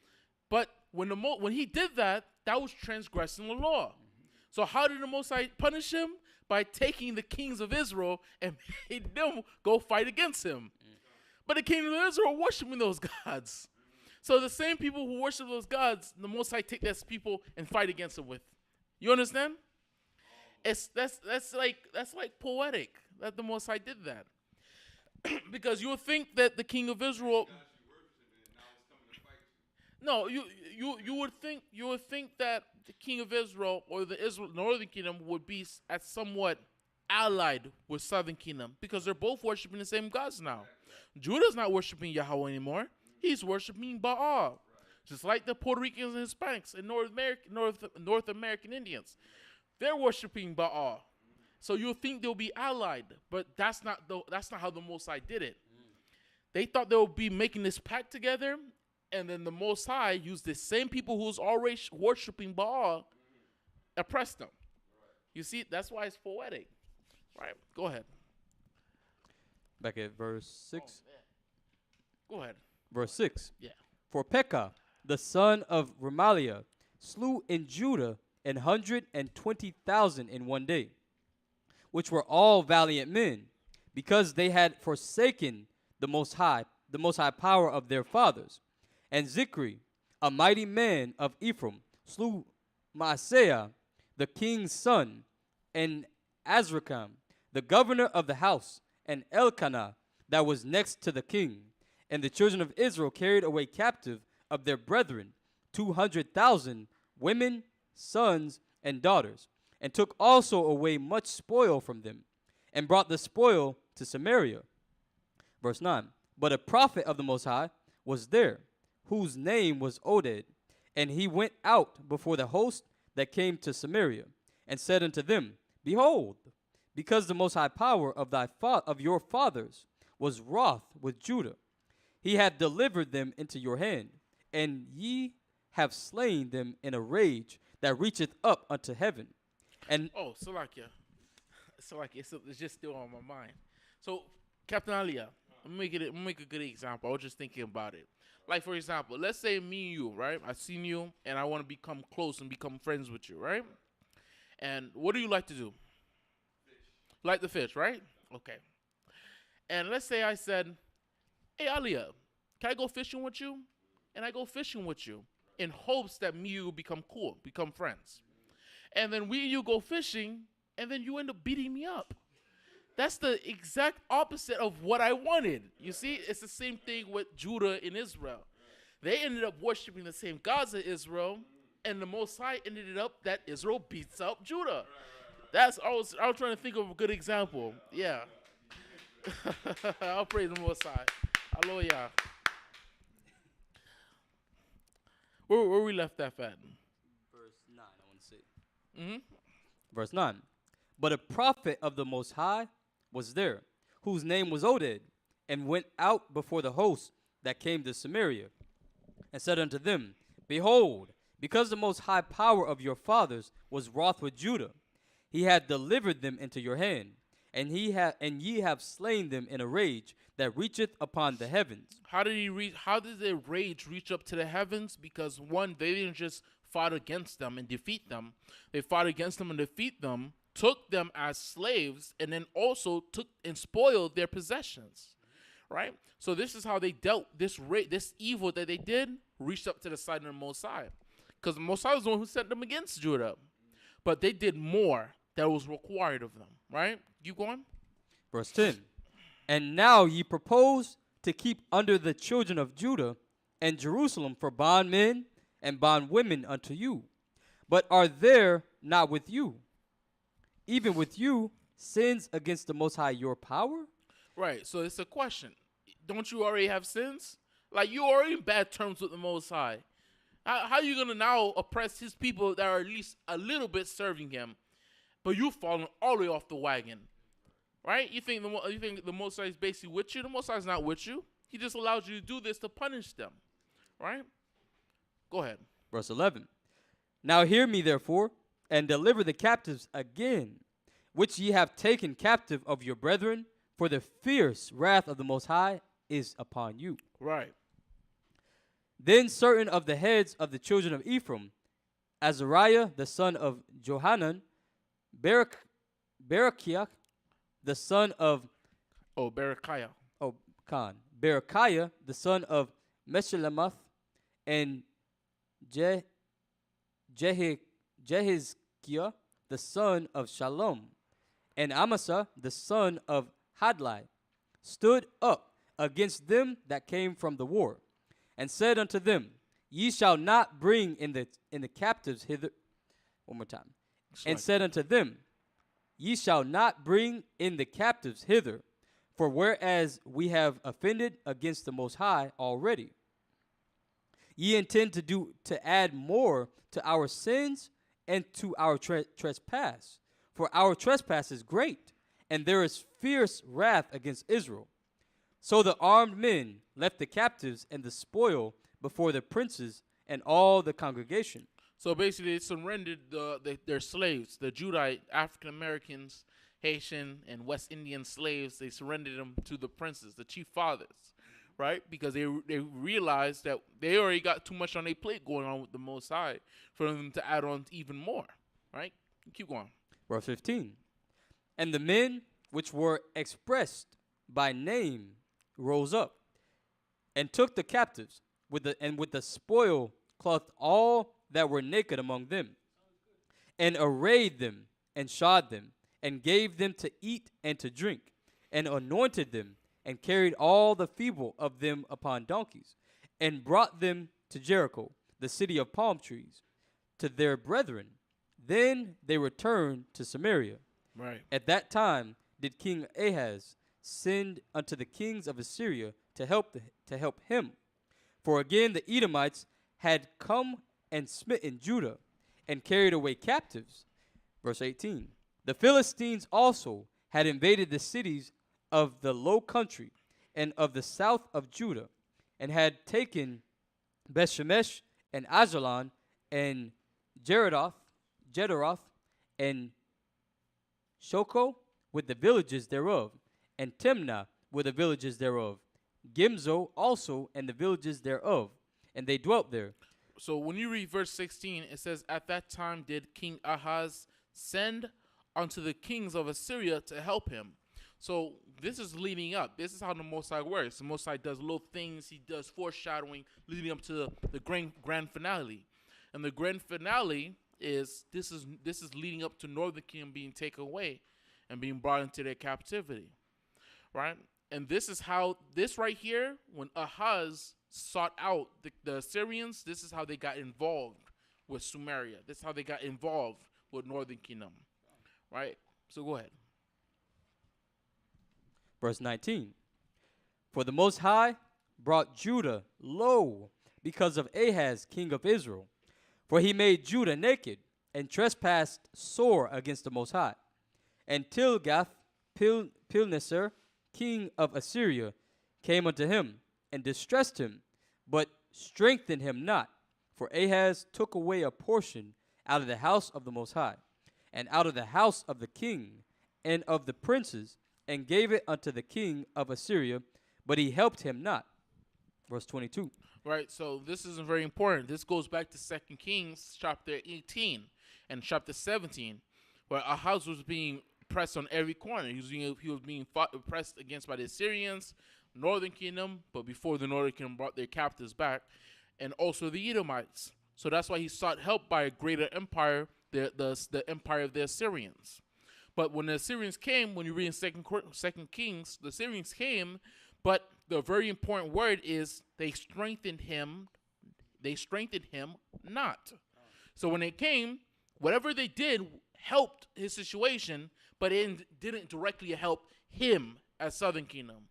But when he did that, that was transgressing the law. Mm-hmm. So how did the Most High punish him? By taking the kings of Israel and made them go fight against him. Mm-hmm. But the kings of Israel were worshiping those gods. So the same people who worship those gods, the Most High take those people and fight against them with. You understand? That's like poetic that the Most High did that. Because you would think that the king of Israel. No, you would think that the king of Israel or the northern kingdom would be at somewhat allied with southern kingdom because they're both worshiping the same gods now. Judah's not worshiping Yahweh anymore. He's worshiping Baal. Just like the Puerto Ricans and Hispanics and North American Indians. They're worshiping Baal. So you'll think they'll be allied, but that's not how the Most High did it. They thought they would be making this pact together, and then the Most High used the same people who's already worshiping Baal, oppressed them. You see, that's why it's poetic. Right, go ahead. Back at verse 6. Go ahead. Verse 6. Yeah. For Pekah, the son of Remaliah, slew in Judah 120,000 in one day, which were all valiant men, because they had forsaken the Most High power of their fathers. And Zikri, a mighty man of Ephraim, slew Maaseiah, the king's son, and Azrikam, the governor of the house, and Elkanah, that was next to the king. And the children of Israel carried away captive of their brethren 200,000 women, sons, and daughters, and took also away much spoil from them, and brought the spoil to Samaria. Verse 9. But a prophet of the Most High was there, whose name was Oded, and he went out before the host that came to Samaria, and said unto them, Behold, because the Most High power of your fathers was wroth with Judah, he hath delivered them into your hand, and ye have slain them in a rage that reacheth up unto heaven. And Oh, it's just still on my mind. So, Captain Alia, make a good example. I was just thinking about it. Like, for example, let's say me and you, right? I seen you and I want to become close and become friends with you, right? And what do you like to do? Like the fish, right? Okay. And let's say I said, hey, Alia, can I go fishing with you? And I go fishing with you in hopes that me and you become cool, become friends. And then we and you go fishing, and then you end up beating me up. That's the exact opposite of what I wanted. You see, it's the same thing with Judah and Israel. They ended up worshiping the same gods as Israel, and the Most High ended it up that Israel beats up Judah. I was trying to think of a good example. Yeah. I'll praise the Most High. Hallelujah. Where we left that at? verse 9, I want to say. Mm-hmm. Verse 9. But a prophet of the Most High was there, whose name was Oded, and went out before the host that came to Samaria, and said unto them, Behold, because the most high power of your fathers was wroth with Judah, he hath delivered them into your hand, and ye have slain them in a rage that reacheth upon the heavens. How did their rage reach up to the heavens? Because one, they didn't just fight against them and defeat them. They fought against them and defeat them, took them as slaves, and then also took and spoiled their possessions. Right? So this is how they dealt this evil that they did reached up to the side of the Most High. Because the Most High was the one who sent them against Judah. But they did more that was required of them. Right? You going? Verse 10. And now ye propose to keep under the children of Judah and Jerusalem for bondmen and bondwomen unto you. But are there not with you, even with you, sins against the Most High your power? Right. So it's a question. Don't you already have sins? Like, you already in bad terms with the Most High. How are you going to now oppress his people that are at least a little bit serving him, but you've fallen all the way off the wagon? Right? You think the Most High is basically with you? The Most High is not with you. He just allows you to do this to punish them. Right? Go ahead. Verse 11. Now hear me, therefore, and deliver the captives again, which ye have taken captive of your brethren, for the fierce wrath of the Most High is upon you. Right. Then certain of the heads of the children of Ephraim, Azariah the son of Johanan, Berechiah the son of Berechiah. Berechiah the son of Meshillemoth, and Jehizkiah the son of Shalom, and Amasa the son of Hadlai, stood up against them that came from the war, and said unto them, Ye shall not bring in the captives hither. One more time. And said unto them, Ye shall not bring in the captives hither, for whereas we have offended against the Most High already, ye intend to add more to our sins and to our trespass. For our trespass is great, and there is fierce wrath against Israel. So the armed men left the captives and the spoil before the princes and all the congregation. So basically, they surrendered their slaves, the Judite, African Americans, Haitian, and West Indian slaves. They surrendered them to the princes, the chief fathers, right? Because they realized that they already got too much on their plate going on with the Most High for them to add on even more, right? Keep going. Verse 15. And the men which were expressed by name rose up and took the captives with the spoil clothed all that were naked among them, and arrayed them, and shod them, and gave them to eat and to drink, and anointed them, and carried all the feeble of them upon donkeys, and brought them to Jericho, the city of palm trees, to their brethren. Then they returned to Samaria. Right. At that time did King Ahaz send unto the kings of Assyria to help him. For again the Edomites had come and smitten Judah, and carried away captives. Verse 18. The Philistines also had invaded the cities of the low country and of the south of Judah, and had taken Bethshemesh and Ajalon and Jederoth, and Shoko with the villages thereof, and Timnah with the villages thereof, Gimzo also and the villages thereof, and they dwelt there. So when you read verse 16, it says, "At that time did King Ahaz send unto the kings of Assyria to help him." So this is leading up. This is how the Most High works. The Most High does little things. He does foreshadowing leading up to the grand finale. And the grand finale is this is leading up to Northern Kingdom being taken away and being brought into their captivity. Right? And this is how, this right here, when Ahaz sought out the Assyrians, this is how they got involved with Sumeria. This is how they got involved with Northern Kingdom. Right? So go ahead. Verse 19. For the Most High brought Judah low because of Ahaz, king of Israel. For he made Judah naked and trespassed sore against the Most High. And Tilgath-Pilneser, king of Assyria, came unto him and distressed him, but strengthened him not. For Ahaz took away a portion out of the house of the Most High, and out of the house of the king, and of the princes, and gave it unto the king of Assyria, but he helped him not. Verse 22. Right, so this is very important. This goes back to 2 Kings chapter 18 and chapter 17, where Ahaz was being pressed on every corner. He was being pressed against by the Assyrians, Northern Kingdom, but before the Northern Kingdom brought their captives back, and also the Edomites. So that's why he sought help by a greater empire, the empire of the Assyrians. But when the Assyrians came, when you read in Second Kings, the Assyrians came, but the very important word is they strengthened him not. So when they came, whatever they did helped his situation, but it didn't directly help him as Southern Kingdom.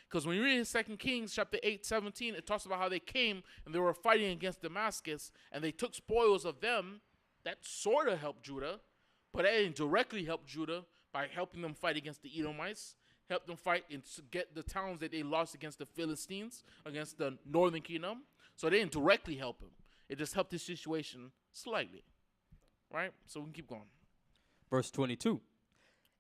Because when you read in 2 Kings chapter 8:17, it talks about how they came and they were fighting against Damascus, and they took spoils of them. That sort of helped Judah, but that didn't directly help Judah by helping them fight against the Edomites, help them fight and get the towns that they lost against the Philistines, against the Northern Kingdom. So they didn't directly help him. It just helped his situation slightly. Right? So we can keep going. Verse 22.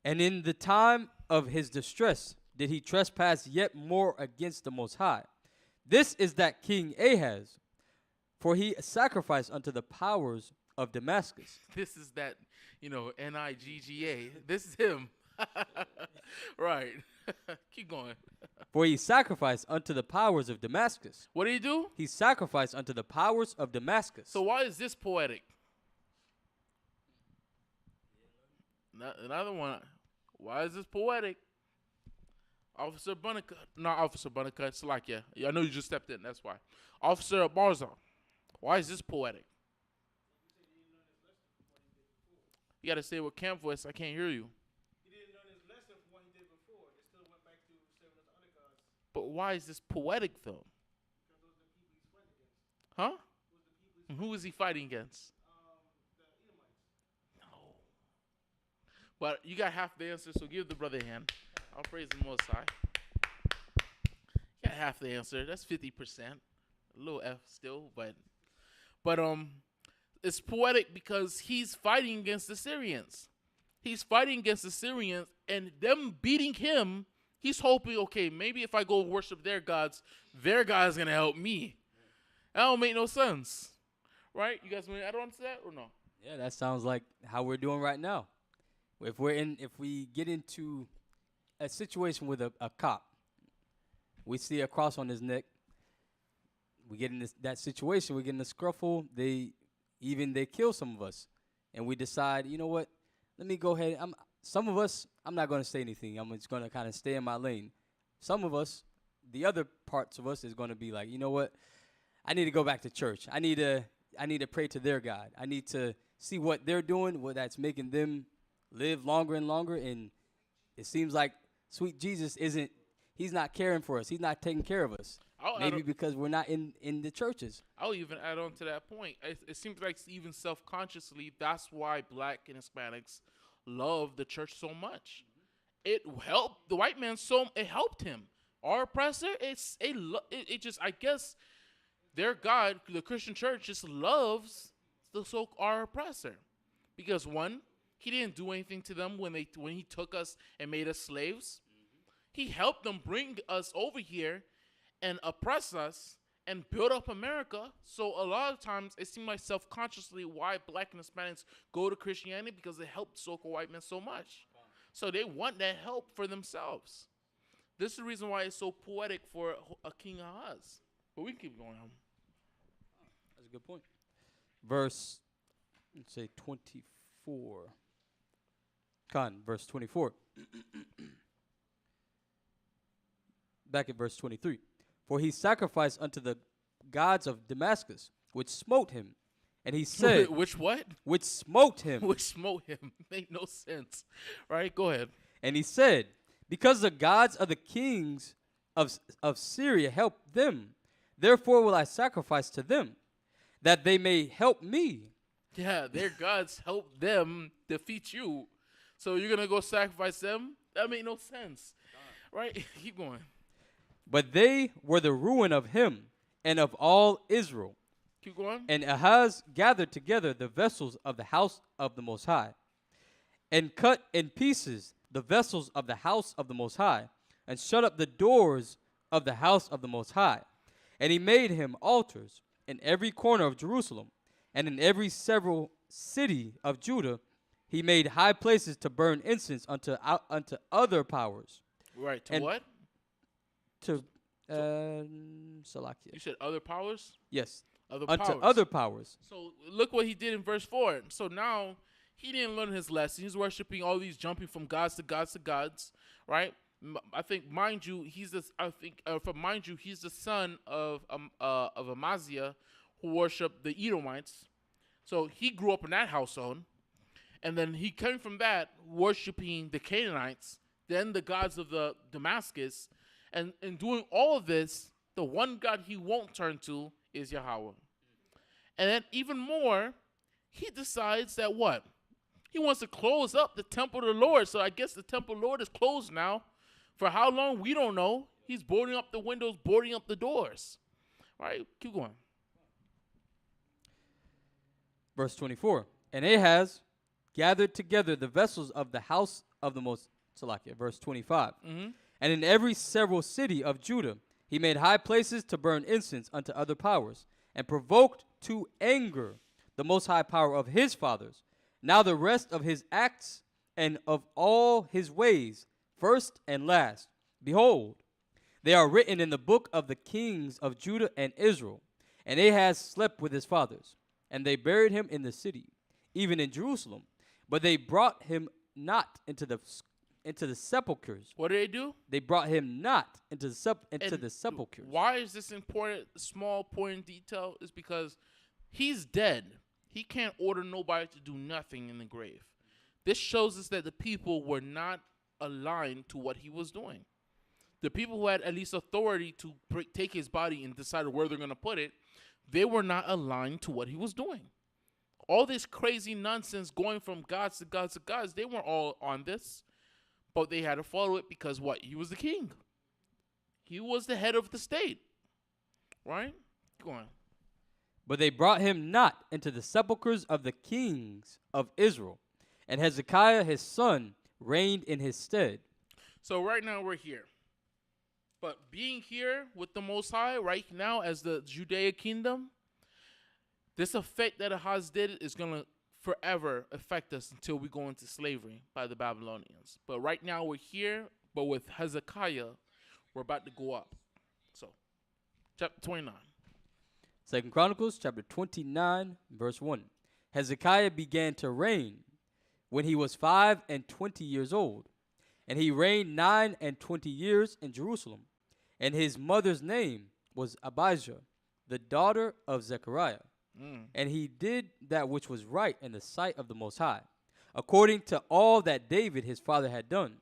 And in the time of his distress did he trespass yet more against the Most High. This is that King Ahaz, for he sacrificed unto the powers of Damascus. This is that, Nigga. This is him. Right. Keep going. For he sacrificed unto the powers of Damascus. What did he do? He sacrificed unto the powers of Damascus. So why is this poetic? Another one. Why is this poetic? Officer Bunnicott. Not Officer Bunnicott. It's like, yeah. I know you just stepped in. That's why. Officer Barza. Why is this poetic? You got to say it with camp voice. I can't hear you. He didn't learn his lesson from what he did before. They still went back to serving as other gods. But why is this poetic, though? Because those are the people he's fighting against. Huh? Those are the people he's And who is he fighting against? the Edomites. No. But you got half the answer, so give the brother a hand. I'll praise the Most High. You got half the answer. That's 50%. A little F still, but it's poetic because he's fighting against the Syrians. He's fighting against the Syrians, and them beating him, he's hoping, okay, maybe if I go worship their God's going to help me. That don't make no sense. Right? You guys want to add on to that or no? Yeah, that sounds like how we're doing right now. If we get into a situation with a cop, we see a cross on his neck, we get in that situation, we get in a scruffle, they kill some of us, and we decide, you know what, let me go ahead. Some of us, I'm not going to say anything. I'm just going to kind of stay in my lane. Some of us, the other parts of us is going to be like, you know what, I need to go back to church. I need to pray to their God. I need to see what they're doing, what that's making them live longer and longer. And it seems like sweet Jesus he's not caring for us. He's not taking care of us. Maybe because we're not in the churches. I'll even add on to that point. It seems like even self-consciously, that's why black and Hispanics love the church so much. It helped the white man it helped him. Our oppressor, I guess their God, the Christian church, just loves our oppressor, because one, he didn't do anything to them when he took us and made us slaves. He helped them bring us over here and oppress us and build up America. So a lot of times it seems like self-consciously why black and Hispanics go to Christianity, because it helped so-called white men so much. So they want that help for themselves. This is the reason why it's so poetic for a King Ahaz. But we can keep going on. That's a good point. Verse, let's say 24. Verse 24. Back at verse 23. For he sacrificed unto the gods of Damascus, which smote him. And he said, Which what? Which smote him. Which smote him. Made no sense. Right? Go ahead. And he said, because the gods of the kings of Syria help them, therefore will I sacrifice to them, that they may help me. Yeah, their gods help them defeat you. So you're going to go sacrifice them? That made no sense. Right? Keep going. But they were the ruin of him and of all Israel. Keep going. And Ahaz gathered together the vessels of the house of the Most High, and cut in pieces the vessels of the house of the Most High, and shut up the doors of the house of the Most High. And he made him altars in every corner of Jerusalem, and in every several city of Judah. He made high places to burn incense unto other powers. Right. To and what? To Salakia. You said other powers? Yes. Other Unto powers. other powers. So look what he did in verse 4. So now he didn't learn his lesson. He's worshiping all these jumping from gods to gods to gods, right? I think, mind you, he's the son of Amaziah, who worshiped the Edomites. So he grew up in that household, and then he came from that worshiping the Canaanites, then the gods of the Damascus, and in doing all of this, the one God he won't turn to is Yahweh. And then even more, he decides that what? He wants to close up the temple of the Lord. So I guess the temple of the Lord is closed now. For how long, we don't know. He's boarding up the windows, boarding up the doors. All right, keep going. Verse 24. And Ahaz gathered together the vessels of the house of the Most Salakia. Verse 25. Mm-hmm. And in every several city of Judah he made high places to burn incense unto other powers, and provoked to anger the Most High power of his fathers. Now the rest of his acts and of all his ways, first and last, behold, they are written in the book of the kings of Judah and Israel. And Ahaz slept with his fathers, and they buried him in the city, even in Jerusalem. But they brought him not into the sepulchres. What did they do? They brought him not into the sepulchres. Why is this important? Small point detail is because he's dead. He can't order nobody to do nothing in the grave. This shows us that the people were not aligned to what he was doing. The people who had at least authority to take his body and decide where they're going to put it, they were not aligned to what he was doing. All this crazy nonsense going from gods to gods to gods, they weren't all on this. But they had to follow it because what? He was the king. He was the head of the state. Right? Go on. But they brought him not into the sepulchres of the kings of Israel. And Hezekiah his son reigned in his stead. So right now we're here. But being here with the Most High right now as the Judea kingdom, this effect that Ahaz did is going to forever affect us until we go into slavery by the Babylonians. But right now we're here, but with Hezekiah, we're about to go up. So, chapter 29. 2 Chronicles chapter 29, verse 1. Hezekiah began to reign when he was 25 years old, and he reigned 29 years in Jerusalem. And his mother's name was Abijah, the daughter of Zechariah. And he did that which was right in the sight of the Most High, according to all that David his father had done.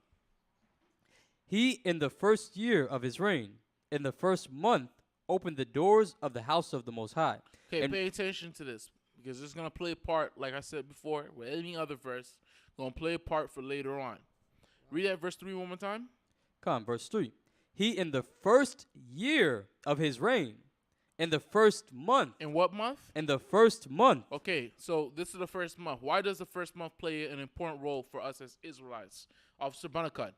He, in the first year of his reign, in the first month, opened the doors of the house of the Most High. Okay, pay attention to this, because it's going to play a part, like I said before, with any other verse, going to play a part for later on. Read that verse 3 one more time. Verse 3. He, in the first year of his reign, In the first month. In what month? In the first month. Okay, so this is the first month. Why does the first month play an important role for us as Israelites? Officer Bunnacut.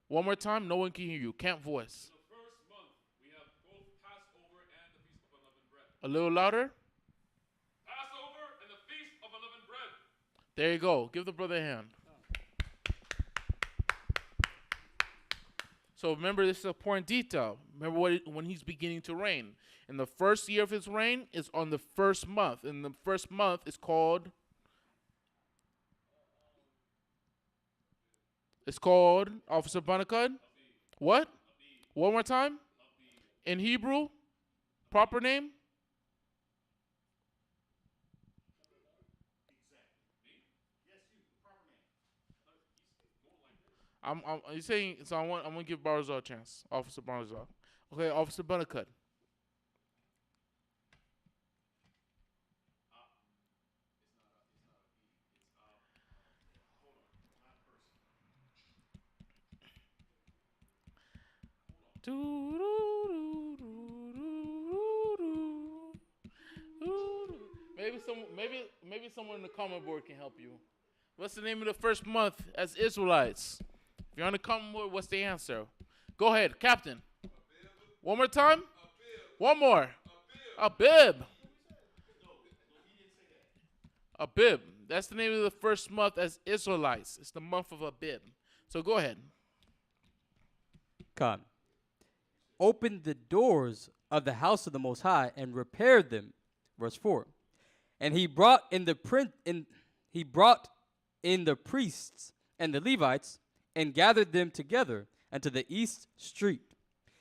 One more time. No one can hear you. Can't voice. The first month, we have both Passover and the Feast of Unleavened Bread. A little louder. Passover and the Feast of Unleavened Bread. There you go. Give the brother a hand. So remember, this is an important detail. Remember when he's beginning to reign. And the first year of his reign is on the first month. And the first month is called... It's called, Officer Bunnakud? What? One more time? In Hebrew? Proper name? You saying, so I'm going to give Barzal a chance. Officer Barzal. Okay, Officer Bunnakud. Maybe someone in the comment board can help you. What's the name of the first month as Israelites? If you're on the comment board, what's the answer? Go ahead, Captain. One more time? One more. Abib. Abib. That's the name of the first month as Israelites. It's the month of Abib. So go ahead. Come. Opened the doors of the house of the Most High and repaired them. Verse 4. And he brought in the priests and the Levites and gathered them together unto the east street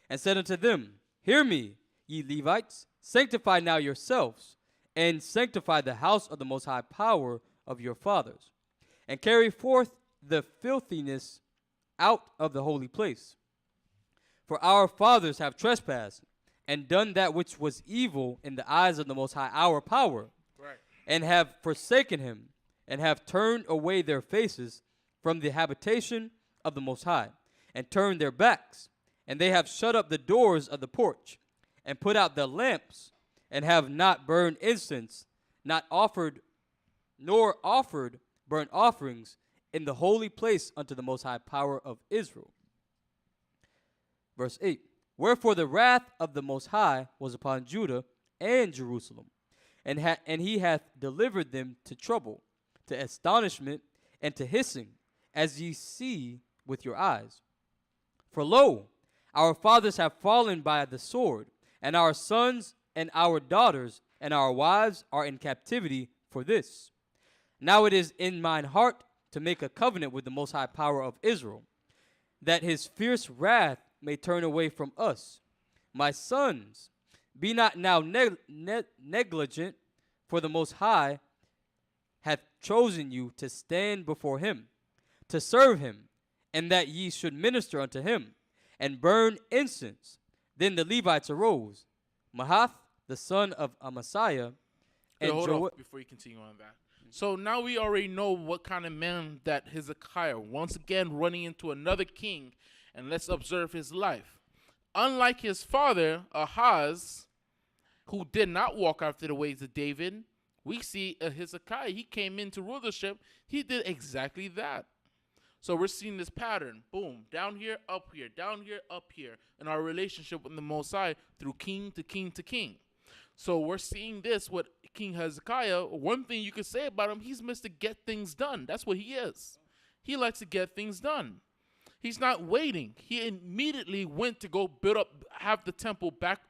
and said unto them, Hear me, ye Levites, sanctify now yourselves and sanctify the house of the Most High power of your fathers, and carry forth the filthiness out of the holy place. For our fathers have trespassed and done that which was evil in the eyes of the Most High, our power, Right. and have forsaken him, and have turned away their faces from the habitation of the Most High, and turned their backs, and they have shut up the doors of the porch, and put out the lamps, and have not burned incense, not offered, nor offered burnt offerings in the holy place unto the Most High power of Israel. Verse 8. Wherefore the wrath of the Most High was upon Judah and Jerusalem, and he hath delivered them to trouble, to astonishment, and to hissing, as ye see with your eyes. For lo, our fathers have fallen by the sword, and our sons and our daughters and our wives are in captivity for this. Now it is in mine heart to make a covenant with the Most High power of Israel, that his fierce wrath may turn away from us. My sons, be not now negligent, for the Most High hath chosen you to stand before him, to serve him, and that ye should minister unto him, and burn incense. Then the Levites arose, Mahath, the son of Amasiah, and Hold off before you continue on that. So now we already know what kind of man that Hezekiah, once again running into another king, and let's observe his life. Unlike his father, Ahaz, who did not walk after the ways of David, we see Hezekiah, he came into rulership, he did exactly that. So we're seeing this pattern, boom, down here, up here, down here, up here, in our relationship with the Most High through king to king to king. So we're seeing this with King Hezekiah. One thing you could say about him, he's Mr. Get Things Done. That's what he is. He likes to get things done. He's not waiting. He immediately went to go build up, have the temple back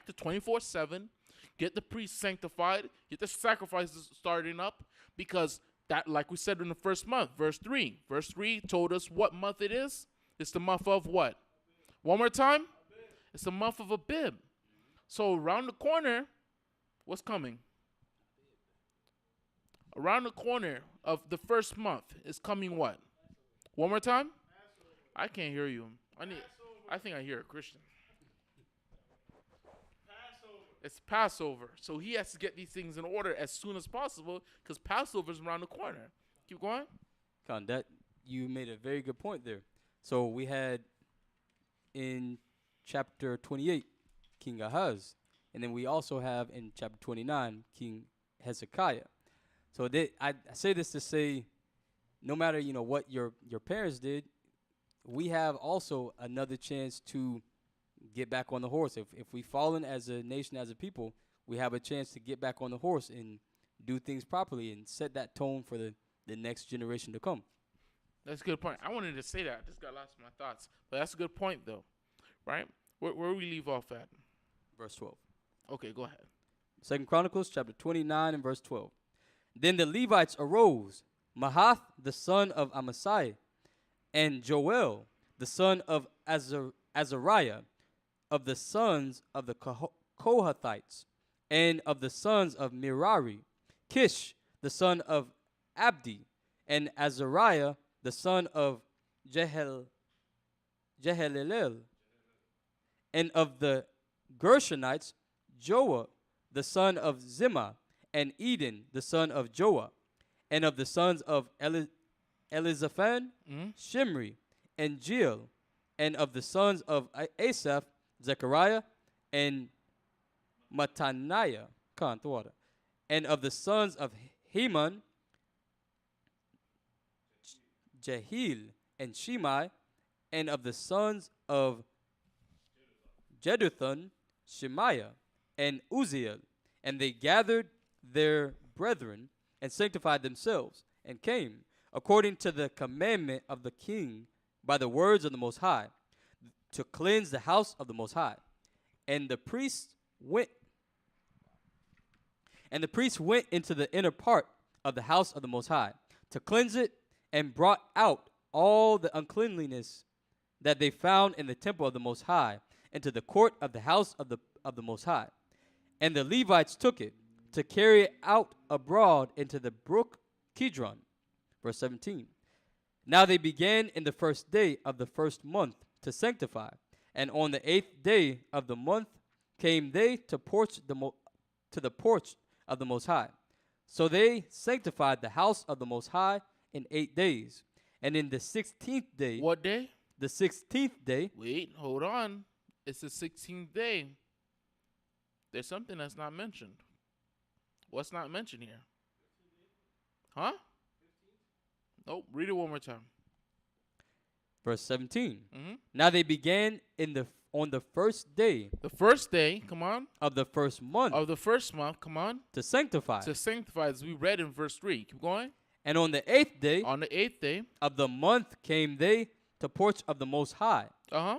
to 24/7, get the priests sanctified, get the sacrifices starting up, because that, like we said in the first month, verse 3. Verse 3 told us what month it is. It's the month of what? One more time? It's the month of Abib. So around the corner, what's coming? Around the corner of the first month is coming what? One more time? I can't hear you. I think I hear a Christian. It's Passover. So he has to get these things in order as soon as possible, because Passover is around the corner. Keep going. Con, that you made a very good point there. So we had in chapter 28, King Ahaz. And then we also have in chapter 29, King Hezekiah. So I say this to say, no matter, what your parents did, we have also another chance to get back on the horse. If we've fallen as a nation, as a people, we have a chance to get back on the horse and do things properly and set that tone for the next generation to come. That's a good point. I wanted to say that. I just got lost in my thoughts. But that's a good point, though. Right? Where we leave off at? Verse 12. Okay, go ahead. 2 Chronicles chapter 29 and verse 12. Then the Levites arose, Mahath the son of Amasai, and Joel the son of Azariah, of the sons of the Kohathites, and of the sons of Merari, Kish the son of Abdi, and Azariah the son of Jehalelel, and of the Gershonites, Joah the son of Zimmah, and Eden the son of Joah, and of the sons of Elizaphan, Shimri, and Jeiel, and of the sons of Asaph, Zechariah, and Mattaniah, and of the sons of Heman, Jehiel, and Shimei, and of the sons of Jeduthun, Shemaiah, and Uzziel. And they gathered their brethren and sanctified themselves, and came, according to the commandment of the king, by the words of the Most High, to cleanse the house of the Most High. And the priests went into the inner part of the house of the Most High to cleanse it, and brought out all the uncleanliness that they found in the temple of the Most High into the court of the house of the Most High. And the Levites took it to carry it out abroad into the brook Kidron. Verse 17. Now they began in the first day of the first month to sanctify, and on the 8th day of the month came they to the porch of the Most High. So they sanctified the house of the Most High in 8 days. And in the 16th day. What day? The 16th day. Wait, hold on. It's the 16th day. There's something that's not mentioned. What's not mentioned here? Huh? Nope. Read it one more time. Verse 17. Mm-hmm. Now they began on the first day. The first day, come on. Of the first month. Of the first month, come on. To sanctify. To sanctify, as we read in verse 3. Keep going. And on the 8th day. On the 8th day. Of the month came they to porch of the Most High. Uh-huh.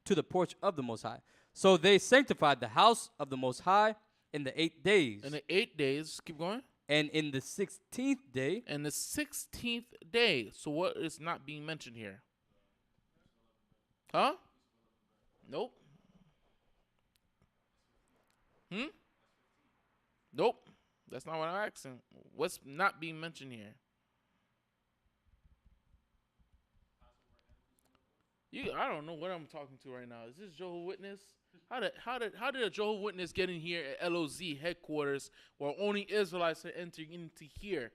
To the porch of the Most High. So they sanctified the house of the Most High in the 8 days. In the 8 days. Keep going. And in the 16th day. And the 16th day. So what is not being mentioned here? Huh? Nope. Nope. That's not what I'm asking. What's not being mentioned here? I don't know what I'm talking to right now. Is this Jehovah's Witness? How did a Jehovah's Witness get in here at LOZ headquarters where only Israelites are entering into here?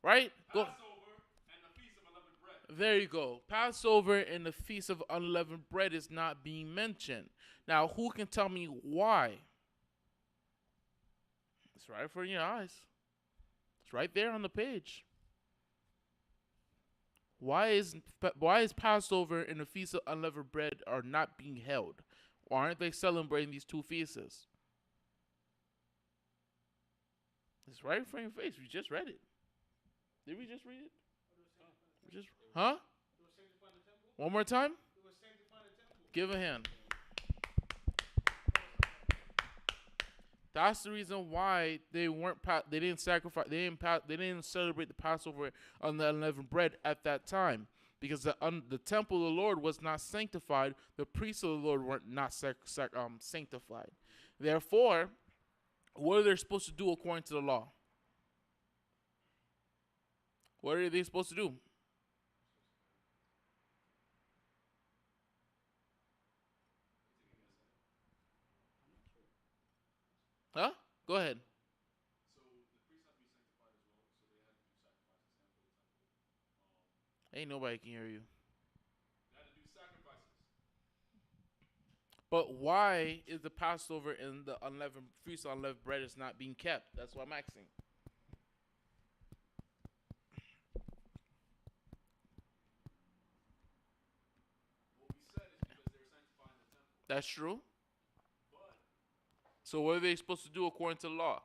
Right? Go. Passover and the Feast of Unleavened Bread. There you go. Passover and the Feast of Unleavened Bread is not being mentioned. Now, who can tell me why? It's right in front of your eyes. It's right there on the page. Why is Passover and the Feast of Unleavened Bread are not being held? Why aren't they celebrating these two feasts? It's right in front of your face. We just read it. Did we just read it? Huh? One more time? Give a hand. That's the reason why they didn't sacrifice. They didn't celebrate the Passover on the unleavened bread at that time, because the temple of the Lord was not sanctified. The priests of the Lord were not sanctified. Therefore, what are they supposed to do according to the law? What are they supposed to do? Huh? Go ahead. So the priests have to be sanctified as well. So they had to do sacrifices and for the temple. Ain't nobody can hear you. They had to do sacrifices. But why is the Passover and the unleavened feast of unleavened bread is not being kept? That's what I'm asking. What we said is because they were sanctifying the temple. That's true. But So what are they supposed to do according to the law?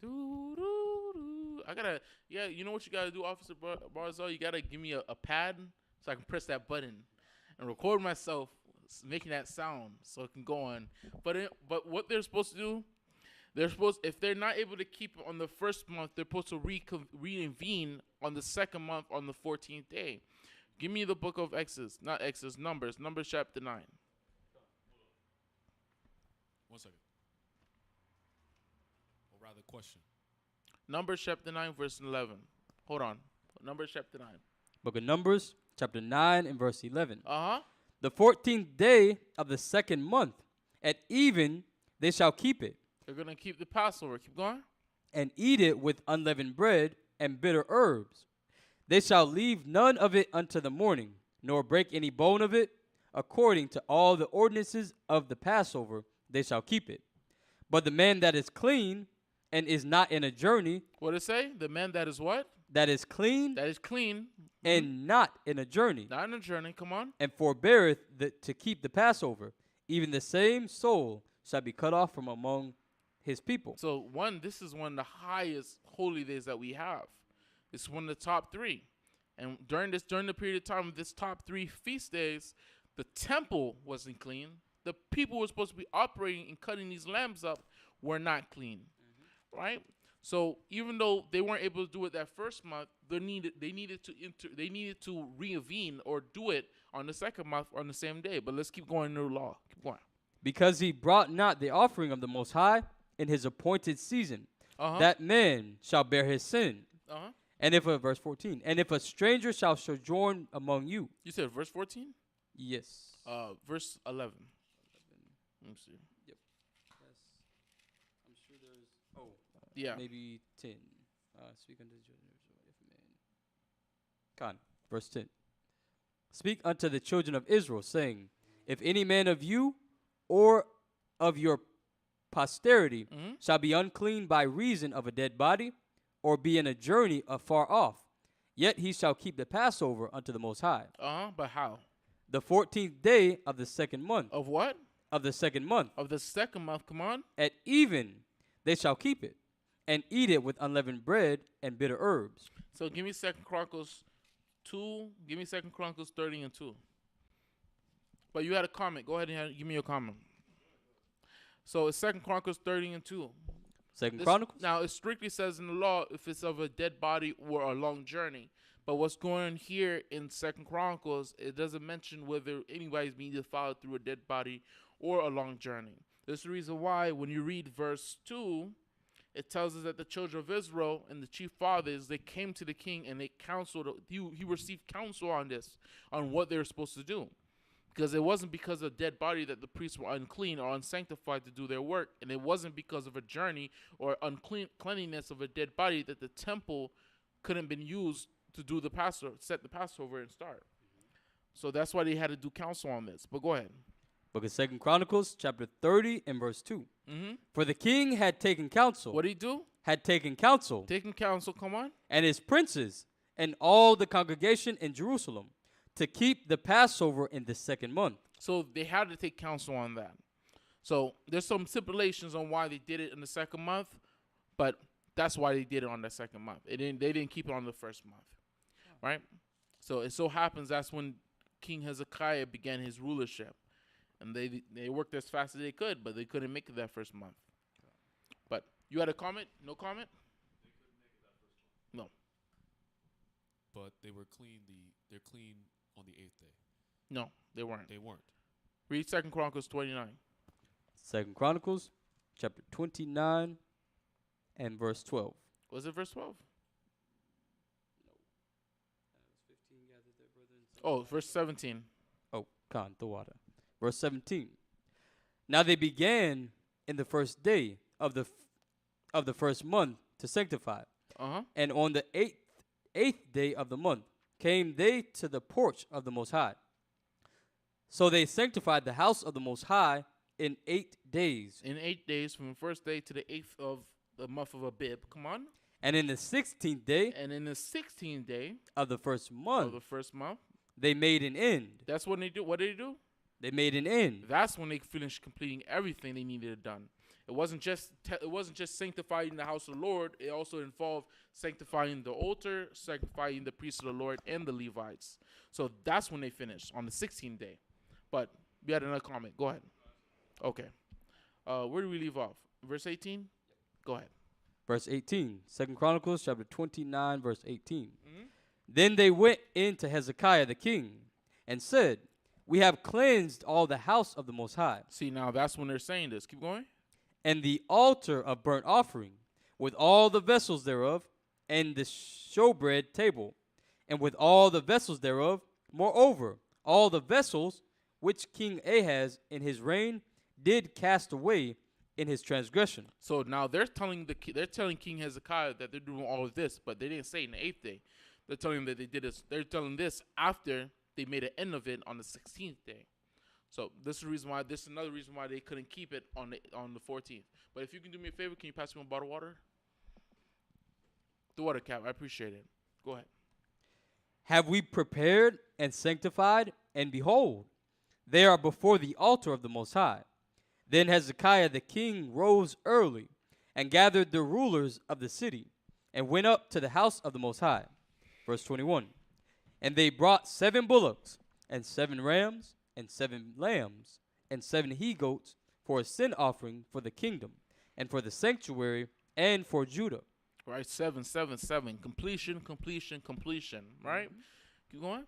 8 days. I gotta, yeah, you know what you gotta do, Officer Barzal? You gotta give me a pad so I can press that button and record myself making that sound so it can go on. But what they're supposed to do, if they're not able to keep it on the first month, they're supposed to reconvene on the second month on the 14th day. Give me the book of Numbers chapter 9. 1 second. Or rather, question. Numbers chapter 9, verse 11. Hold on. Numbers chapter 9. Book of Numbers, chapter 9 and verse 11. Uh-huh. The 14th day of the second month, at even they shall keep it, They're going to keep the Passover. Keep going. and eat it with unleavened bread and bitter herbs. They shall leave none of it unto the morning, nor break any bone of it. According to all the ordinances of the Passover, they shall keep it. But the man that is clean and is not in a journey, What does it say? The man that is what? that is clean That is clean. and not in a journey, Not in a journey. Come on. and forbeareth to keep the Passover, even the same soul shall be cut off from among his people. So this is one of the highest holy days that we have. It's one of the top three. And during the period of time of this top three feast days, the temple wasn't clean. The people who were supposed to be operating and cutting these lambs up were not clean. Right? So even though they weren't able to do it that first month, they needed to reconvene or do it on the second month on the same day. But let's keep going to the law. Keep going. Because he brought not the offering of the Most High in his appointed season, that man shall bear his sin. And if verse 14, and if a stranger shall sojourn among you, You said verse 14? yes, Verse 11. Let me see. Yep. I'm sure there's Yeah. maybe 10. Speak unto the children of Israel, if a man. Con, verse 10. Speak unto the children of Israel, saying, if any man of you or of your posterity shall be unclean by reason of a dead body, or be in a journey afar off, yet he shall keep the Passover unto the Most High. But how? The 14th day of the second month. Of what? Of the second month. Of the second month. Come on. At even they shall keep it, and eat it with unleavened bread and bitter herbs. So give me 2 Chronicles 2. Give me 2 Chronicles 30 and 2. But you had a comment. Go ahead and give me your comment. So it's 2 Chronicles 30 and 2. Second Chronicles? Now, it strictly says in the law if it's of a dead body or a long journey. But what's going on here in 2 Chronicles, it doesn't mention whether anybody's being defiled through a dead body or a long journey. That's the reason why when you read verse 2, it tells us that the children of Israel and the chief fathers, they came to the king and they counseled. He received counsel on this, on what they were supposed to do. Because it wasn't because of a dead body that the priests were unclean or unsanctified to do their work. And it wasn't because of a journey or uncleanliness of a dead body that the temple couldn't been used to do the Passover, set the Passover and start. So that's why they had to do counsel on this. But go ahead. Book of 2 Chronicles, chapter 30 and verse 2. For the king had taken counsel. What did he do? Had taken counsel. Taking counsel, come on. And his princes and all the congregation in Jerusalem to keep the Passover in the second month. So they had to take counsel on that. So there's some stipulations on why they did it in the second month, but that's why they did it on the second month. They didn't keep it on the first month, right? So it so happens that's when King Hezekiah began his rulership, and they worked as fast as they could, but they couldn't make it that first month. But you had a comment? No comment? They couldn't make it that first month. No. But they were clean. They're clean on the 8th day. No, they weren't. They weren't. Read 2 Chronicles 29. 2 Chronicles, chapter 29 and verse 12. Was it verse 12? Oh, verse 17. Oh, Khan, the water. Verse 17. Now they began in the first day of the first month to sanctify, Uh-huh. And on the eighth day of the month came they to the porch of the Most High. So they sanctified the house of the Most High in 8 days. In 8 days, from the first day to the 8th of the month of Abib. Come on. And in the 16th day And in the 16th day of the first of month, the first month, they made an end. that's when they do. What did they do? They made an end. That's when they finished completing everything they needed done. It wasn't just sanctifying the house of the Lord. It also involved sanctifying the altar, sanctifying the priests of the Lord, and the Levites. So that's when they finished on the 16th day. But we had another comment. Go ahead. Okay. Where do we leave off? Verse 18. Go ahead. Verse 18, 2 Chronicles chapter 29, verse 18. Mhm. Then they went in to Hezekiah the king and said, we have cleansed all the house of the Most High, See, now that's when they're saying this. Keep going. and the altar of burnt offering, with all the vessels thereof, and the showbread table, and with all the vessels thereof. Moreover, all the vessels which King Ahaz in his reign did cast away in his transgression. So now they're telling King Hezekiah that they're doing all of this, but they didn't say it in the 8th day. They're telling him that they did this. They're telling this after they made an end of it on the 16th day. So this is the reason why. This is another reason why they couldn't keep it on the 14th. But if you can do me a favor, can you pass me a bottle of water? The water cap. I appreciate it. Go ahead. Have we prepared and sanctified? And behold, they are before the altar of the Most High. Then Hezekiah the king rose early and gathered the rulers of the city and went up to the house of the Most High. Verse 21. And they brought 7 bullocks and 7 rams and 7 lambs and 7 he-goats for a sin offering for the kingdom and for the sanctuary and for Judah. Right, 7, 7, 7. Completion, completion, completion. Right? Keep going.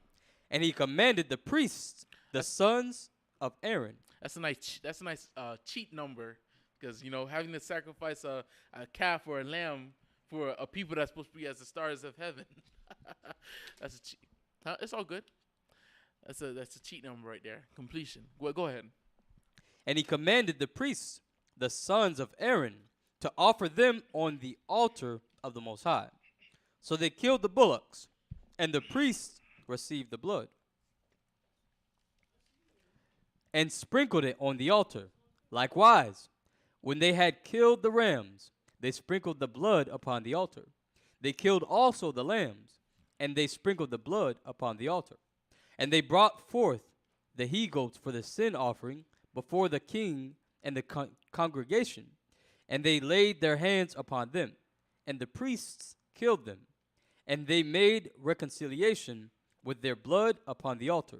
And he commanded the priests, the sons of Aaron. That's a nice cheat number, because having to sacrifice a calf or a lamb for a people that's supposed to be as the stars of heaven. That's a cheat. Huh? It's all good. That's a cheat number right there. Completion. Go ahead. And he commanded the priests, the sons of Aaron, to offer them on the altar of the Most High. So they killed the bullocks, and the priests received the blood and sprinkled it on the altar. Likewise, when they had killed the rams, they sprinkled the blood upon the altar. They killed also the lambs, and they sprinkled the blood upon the altar. And they brought forth the he-goats for the sin offering before the king and the congregation, and they laid their hands upon them, and the priests killed them, and they made reconciliation with their blood upon the altar,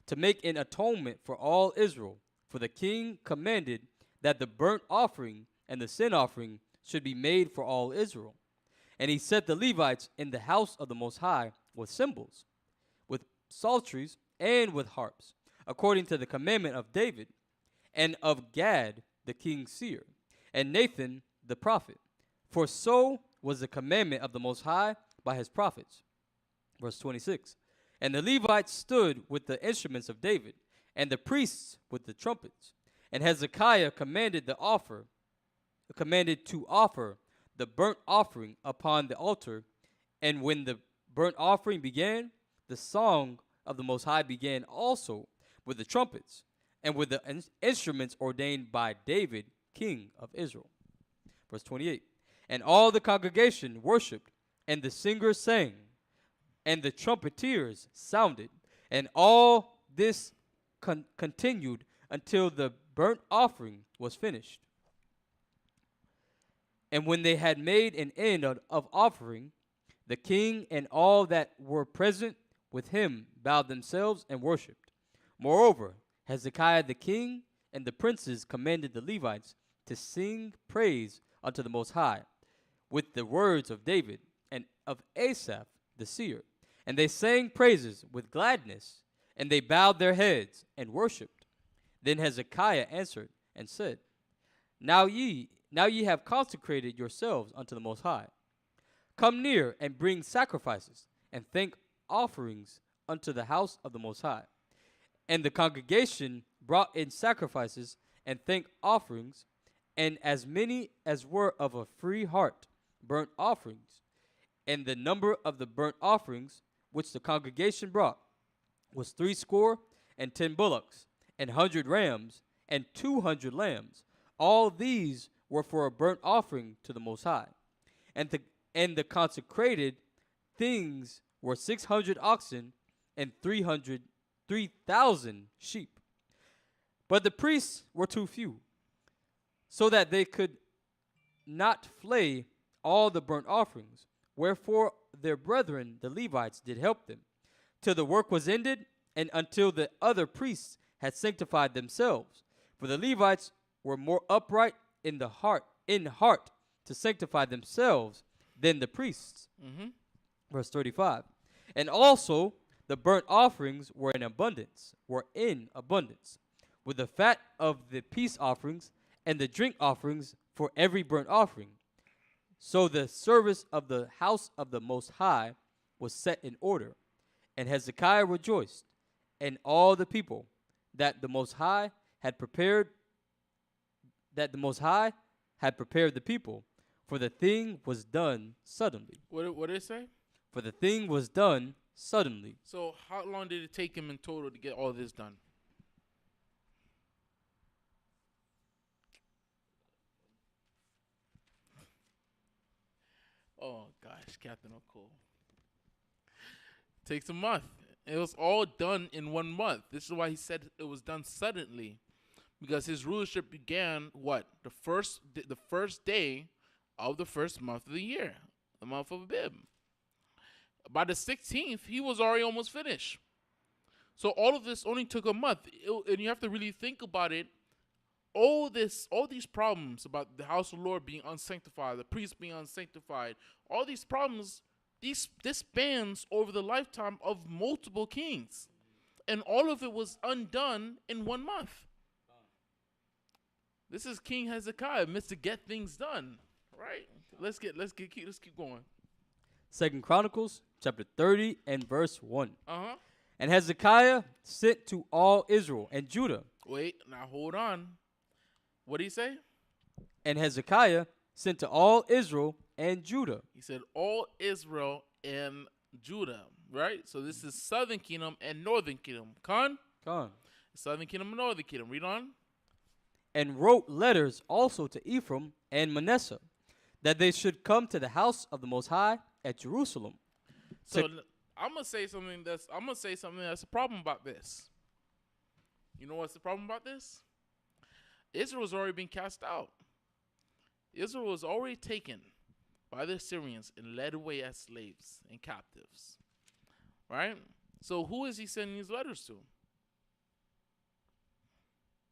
to make an atonement for all Israel. For the king commanded that the burnt offering and the sin offering should be made for all Israel. And he set the Levites in the house of the Most High with cymbals, with psalteries, and with harps, according to the commandment of David, and of Gad the king's seer, and Nathan the prophet. For so was the commandment of the Most High by his prophets. Verse 26. And the Levites stood with the instruments of David, and the priests with the trumpets. And Hezekiah commanded to offer the burnt offering upon the altar. And when the burnt offering began, the song of the Most High began also with the trumpets, and with the instruments ordained by David, king of Israel. Verse 28. And all the congregation worshipped, and the singers sang, and the trumpeters sounded, and all this continued until the burnt offering was finished. And when they had made an end of offering, the king and all that were present with him bowed themselves and worshipped. Moreover, Hezekiah the king and the princes commanded the Levites to sing praise unto the Most High with the words of David and of Asaph the seer. And they sang praises with gladness, and they bowed their heads and worshipped. Then Hezekiah answered and said, Now ye have consecrated yourselves unto the Most High. Come near and bring sacrifices and thank offerings unto the house of the Most High. And the congregation brought in sacrifices and thank offerings, and as many as were of a free heart burnt offerings. And the number of the burnt offerings which the congregation brought was 70 bullocks, and 100 rams, and 200 lambs. All these were for a burnt offering to the Most High. And the consecrated things were 600 oxen, and 3,000 sheep. But the priests were too few, so that they could not flay all the burnt offerings. Wherefore their brethren, the Levites, did help them, till the work was ended, and until the other priests had sanctified themselves. For the Levites were more upright in heart to sanctify themselves than the priests. Verse 35. And also the burnt offerings were in abundance, with the fat of the peace offerings and the drink offerings for every burnt offering. So the service of the house of the Most High was set in order, and Hezekiah rejoiced, and all the people that the Most High had prepared the people, for the thing was done suddenly. What did it say? For the thing was done suddenly. So how long did it take him in total to get all this done? Oh gosh, Captain O'Cole. Takes a month. It was all done in 1 month. This is why he said it was done suddenly, because his rulership began what? The first day of the first month of the year, the month of Abib. By the 16th, he was already almost finished. So all of this only took a month, and you have to really think about it. All these problems about the house of the Lord being unsanctified, the priests being unsanctified, all these problems, this spans over the lifetime of multiple kings, and all of it was undone in 1 month. This is King Hezekiah, meant to get things done, right? Let's keep going. 2 Chronicles chapter 30 and verse 1. Uh-huh. And Hezekiah sent to all Israel and Judah. Wait, now hold on. What did he say? And Hezekiah sent to all Israel and Judah. He said all Israel and Judah, right? So this is southern kingdom and northern kingdom. Con? Southern kingdom and northern kingdom. Read on. And wrote letters also to Ephraim and Manasseh, that they should come to the house of the Most High at Jerusalem. So I'm gonna say something that's a problem about this. You know what's the problem about this? Israel's already been cast out. Israel was already taken by the Assyrians and led away as slaves and captives. Right? So who is he sending these letters to?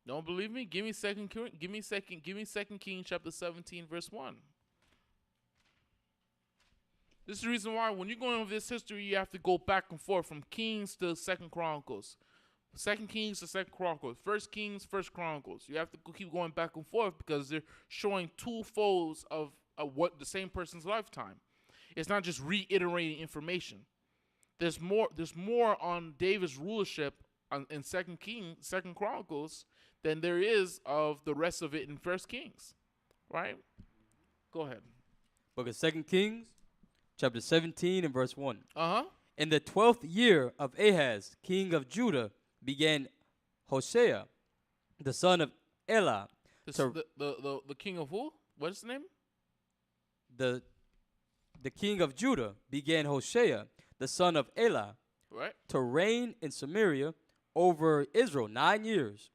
Don't believe me? Give me Second Kings chapter 17, verse 1. This is the reason why when you're going over this history, you have to go back and forth from Kings to Second Chronicles. 2 Kings to 2 Chronicles, 1 Kings, 1 Chronicles. You have to keep going back and forth because they're showing two folds of what the same person's lifetime. It's not just reiterating information. There's more on David's rulership in 2 Chronicles than there is of the rest of it in 1 Kings. Right? Go ahead. Book of 2 Kings, chapter 17 and verse 1. Uh-huh. In the 12th year of Ahaz, king of Judah, began Hoshea, the son of Elah. The king of who? What's his name? The king of Judah began Hoshea, the son of Elah, right, to reign in Samaria over Israel 9 years.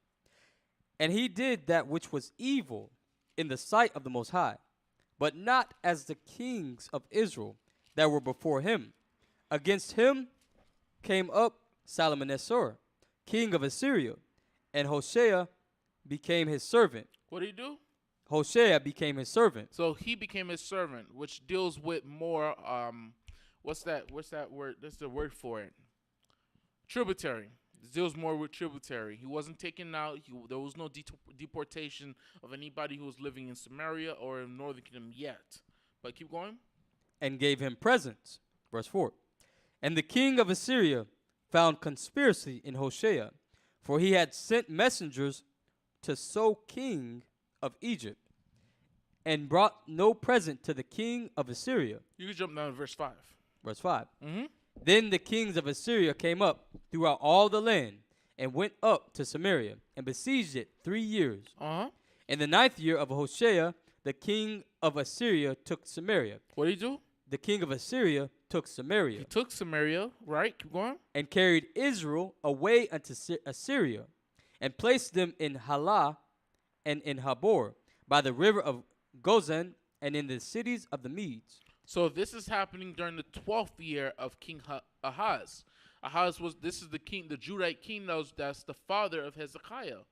And he did that which was evil in the sight of the Most High, but not as the kings of Israel that were before him. Against him came up Salmanassar, king of Assyria, and Hoshea became his servant. What did he do? Hoshea became his servant. So he became his servant, which deals with more, what's that word? That's the word for it. Tributary. It deals more with tributary. He wasn't taken out. There was no deportation of anybody who was living in Samaria or in Northern Kingdom yet. But keep going. And gave him presents. Verse 4. And the king of Assyria found conspiracy in Hoshea, for he had sent messengers to So king of Egypt, and brought no present to the king of Assyria. You can jump down to verse 5. Verse 5. Mm-hmm. Then the kings of Assyria came up throughout all the land and went up to Samaria and besieged it 3 years. Uh-huh. In the 9th year of Hoshea, the king of Assyria took Samaria. What did he do? The king of Assyria took Samaria He took Samaria, right? Keep going. and carried Israel away unto Assyria and placed them in Halah and in Habor by the river of Gozan and in the cities of the Medes. So this is happening during the 12th year of King Ahaz. This is the king, the Judite king that's the father of Hezekiah.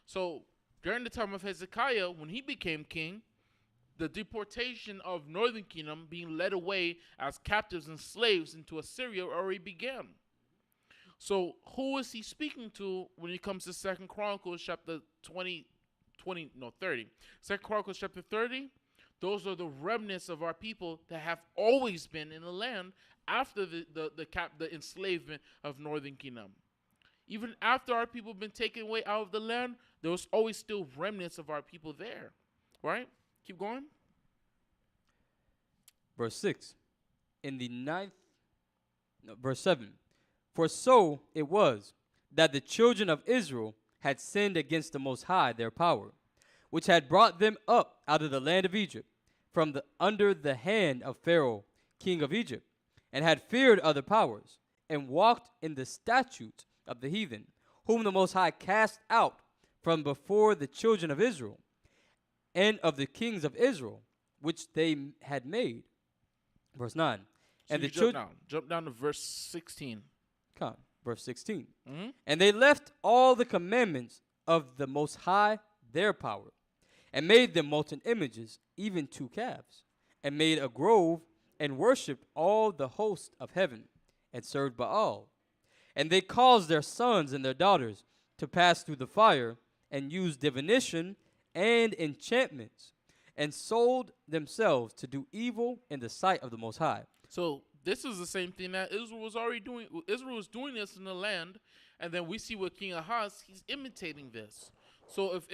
So during the time of Hezekiah, when he became king, the deportation of northern kingdom being led away as captives and slaves into Assyria already began. So who is he speaking to when it comes to 2 Chronicles chapter 30? 2 Chronicles chapter 30, those are the remnants of our people that have always been in the land after the enslavement of northern kingdom. Even after our people have been taken away out of the land, there was always still remnants of our people there. Right? Keep going. Verse 6. Verse 7. For so it was that the children of Israel had sinned against the Most High, their power, which had brought them up out of the land of Egypt, from under the hand of Pharaoh, king of Egypt, and had feared other powers, and walked in the statutes of the heathen, whom the Most High cast out from before the children of Israel, and of the kings of Israel, which they had made. Verse 9. So And the jump children. down. Jump down to verse 16. Come, verse 16. Mm-hmm. And they left all the commandments of the Most High their power, and made them molten images, even 2 calves, and made a grove, and worshipped all the host of heaven, and served Baal. And they caused their sons and their daughters to pass through the fire, and used divination and enchantments, and sold themselves to do evil in the sight of the Most High. So this is the same thing that Israel was already doing. Israel was doing this in the land, and then we see with King Ahaz, he's imitating this. So if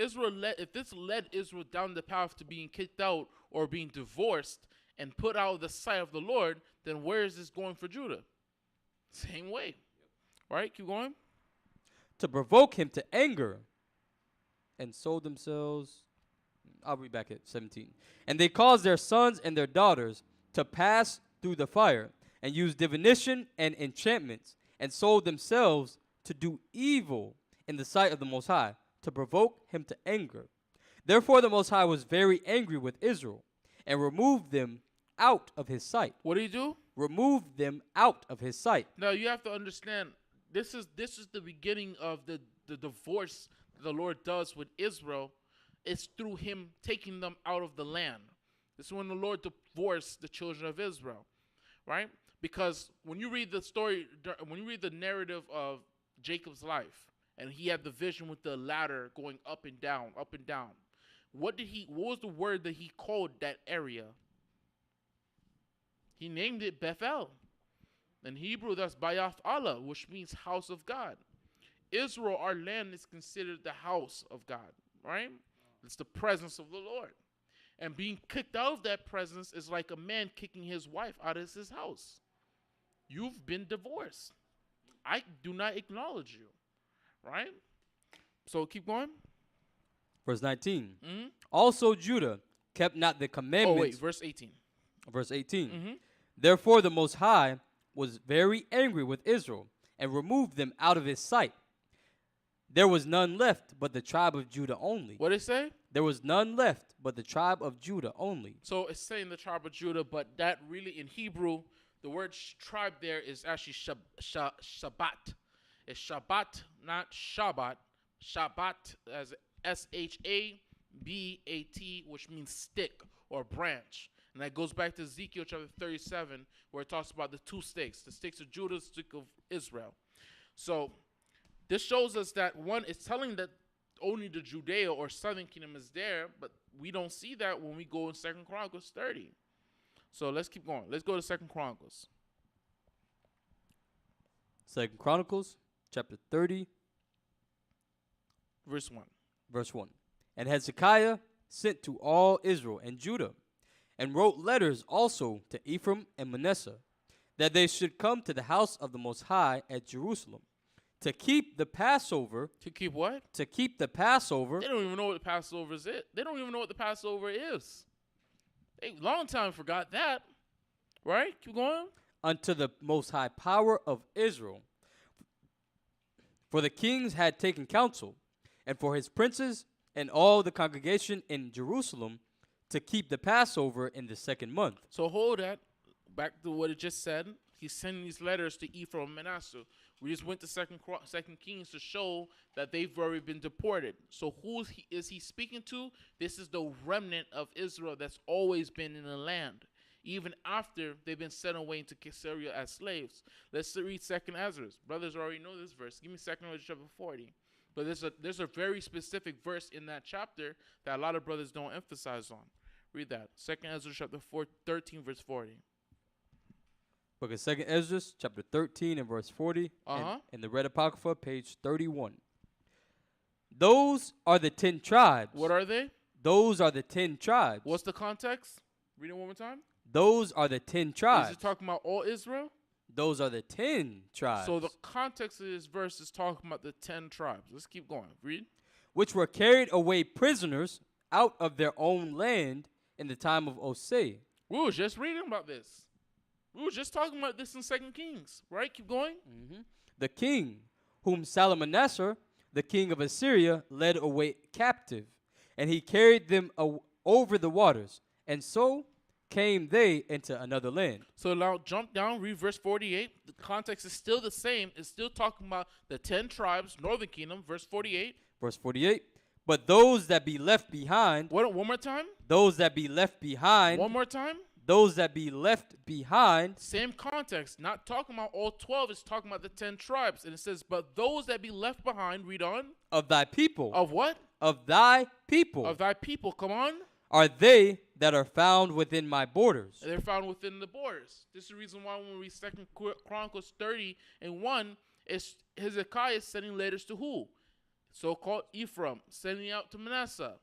this led Israel down the path to being kicked out or being divorced and put out of the sight of the Lord, then where is this going for Judah? Same way. Right? Keep going. To provoke him to anger, and sold themselves. I'll read back at 17. And they caused their sons and their daughters to pass through the fire, and used divination and enchantments, and sold themselves to do evil in the sight of the Most High, to provoke him to anger. Therefore the Most High was very angry with Israel, and removed them out of his sight. What do you do? Removed them out of his sight. Now you have to understand, this is the beginning of the divorce that the Lord does with Israel. It's through him taking them out of the land. This is when the Lord divorced the children of Israel, right? Because when you read the story, when you read the narrative of Jacob's life, and he had the vision with the ladder going up and down, up and down. What was the word that he called that area? He named it Bethel. In Hebrew, that's Bayath Allah, which means house of God. Israel, our land, is considered the house of God, right? It's the presence of the Lord. And being kicked out of that presence is like a man kicking his wife out of his house. You've been divorced. I do not acknowledge you, right? So keep going. Verse 19. Mm-hmm. Also Judah kept not the commandments. Oh, wait, verse 18. Verse 18. Mm-hmm. Therefore the Most High was very angry with Israel, and removed them out of his sight. There was none left but the tribe of Judah only. What did it say? There was none left but the tribe of Judah only. So it's saying the tribe of Judah, but that really in Hebrew, the word tribe there is actually Shabbat. It's Shabbat, not Shabbat. Shabbat as Shabbat, which means stick or branch. And that goes back to Ezekiel chapter 37, where it talks about the 2 sticks, the sticks of Judah, the stick of Israel. So this shows us that one, it's telling that only the Judea or southern kingdom is there, but we don't see that when we go in 2 Chronicles 30. So let's keep going. Let's go to 2 Chronicles. 2 Chronicles chapter 30, Verse 1. verse 1. And Hezekiah sent to all Israel and Judah, and wrote letters also to Ephraim and Manasseh, that they should come to the house of the Most High at Jerusalem, to keep the Passover. To keep what? To keep the Passover. They don't even know what the Passover is. They don't even know what the Passover is. They long time forgot that. Right? Keep going. Unto the Most High power of Israel. For the kings had taken counsel, and for his princes and all the congregation in Jerusalem, to keep the Passover in the 2nd month. So hold that. Back to what it just said. He's sending these letters to Ephraim and Manasseh. We just went to Second Kings to show that they've already been deported. So who is he speaking to? This is the remnant of Israel that's always been in the land, even after they've been sent away into Caesarea as slaves. Let's read 2nd Ezra. Brothers already know this verse. Give me 2nd Ezra chapter 40. But there's a very specific verse in that chapter that a lot of brothers don't emphasize on. Read that. 2nd Ezra chapter 13, verse 40. Book of 2nd Ezra, chapter 13 and verse 40, and in the Red Apocrypha, page 31. Those are the 10 tribes. What are they? Those are the 10 tribes. What's the context? Read it one more time. Those are the 10 tribes. Is it talking about all Israel? Those are the 10 tribes. So the context of this verse is talking about the 10 tribes. Let's keep going. Read. Which were carried away prisoners out of their own land in the time of Hosea. We were just reading about this. We were just talking about this in 2 Kings, right? Keep going. Mm-hmm. The king, whom Salmanassar, the king of Assyria, led away captive, and he carried them over the waters, and so came they into another land. So now jump down, read verse 48. The context is still the same. It's still talking about the 10 tribes, northern kingdom, verse 48. Verse 48. But those that be left behind. One more time. Those that be left behind. One more time. Those that be left behind. Same context. Not talking about all 12. It's talking about the 10 tribes. And it says, but those that be left behind, read on. Of thy people. Of what? Of thy people. Of thy people. Come on. Are they that are found within my borders. They're found within the borders. This is the reason why when we read 2 Chronicles 30:1, is Hezekiah is sending letters to who? So-called Ephraim, sending out to Manasseh.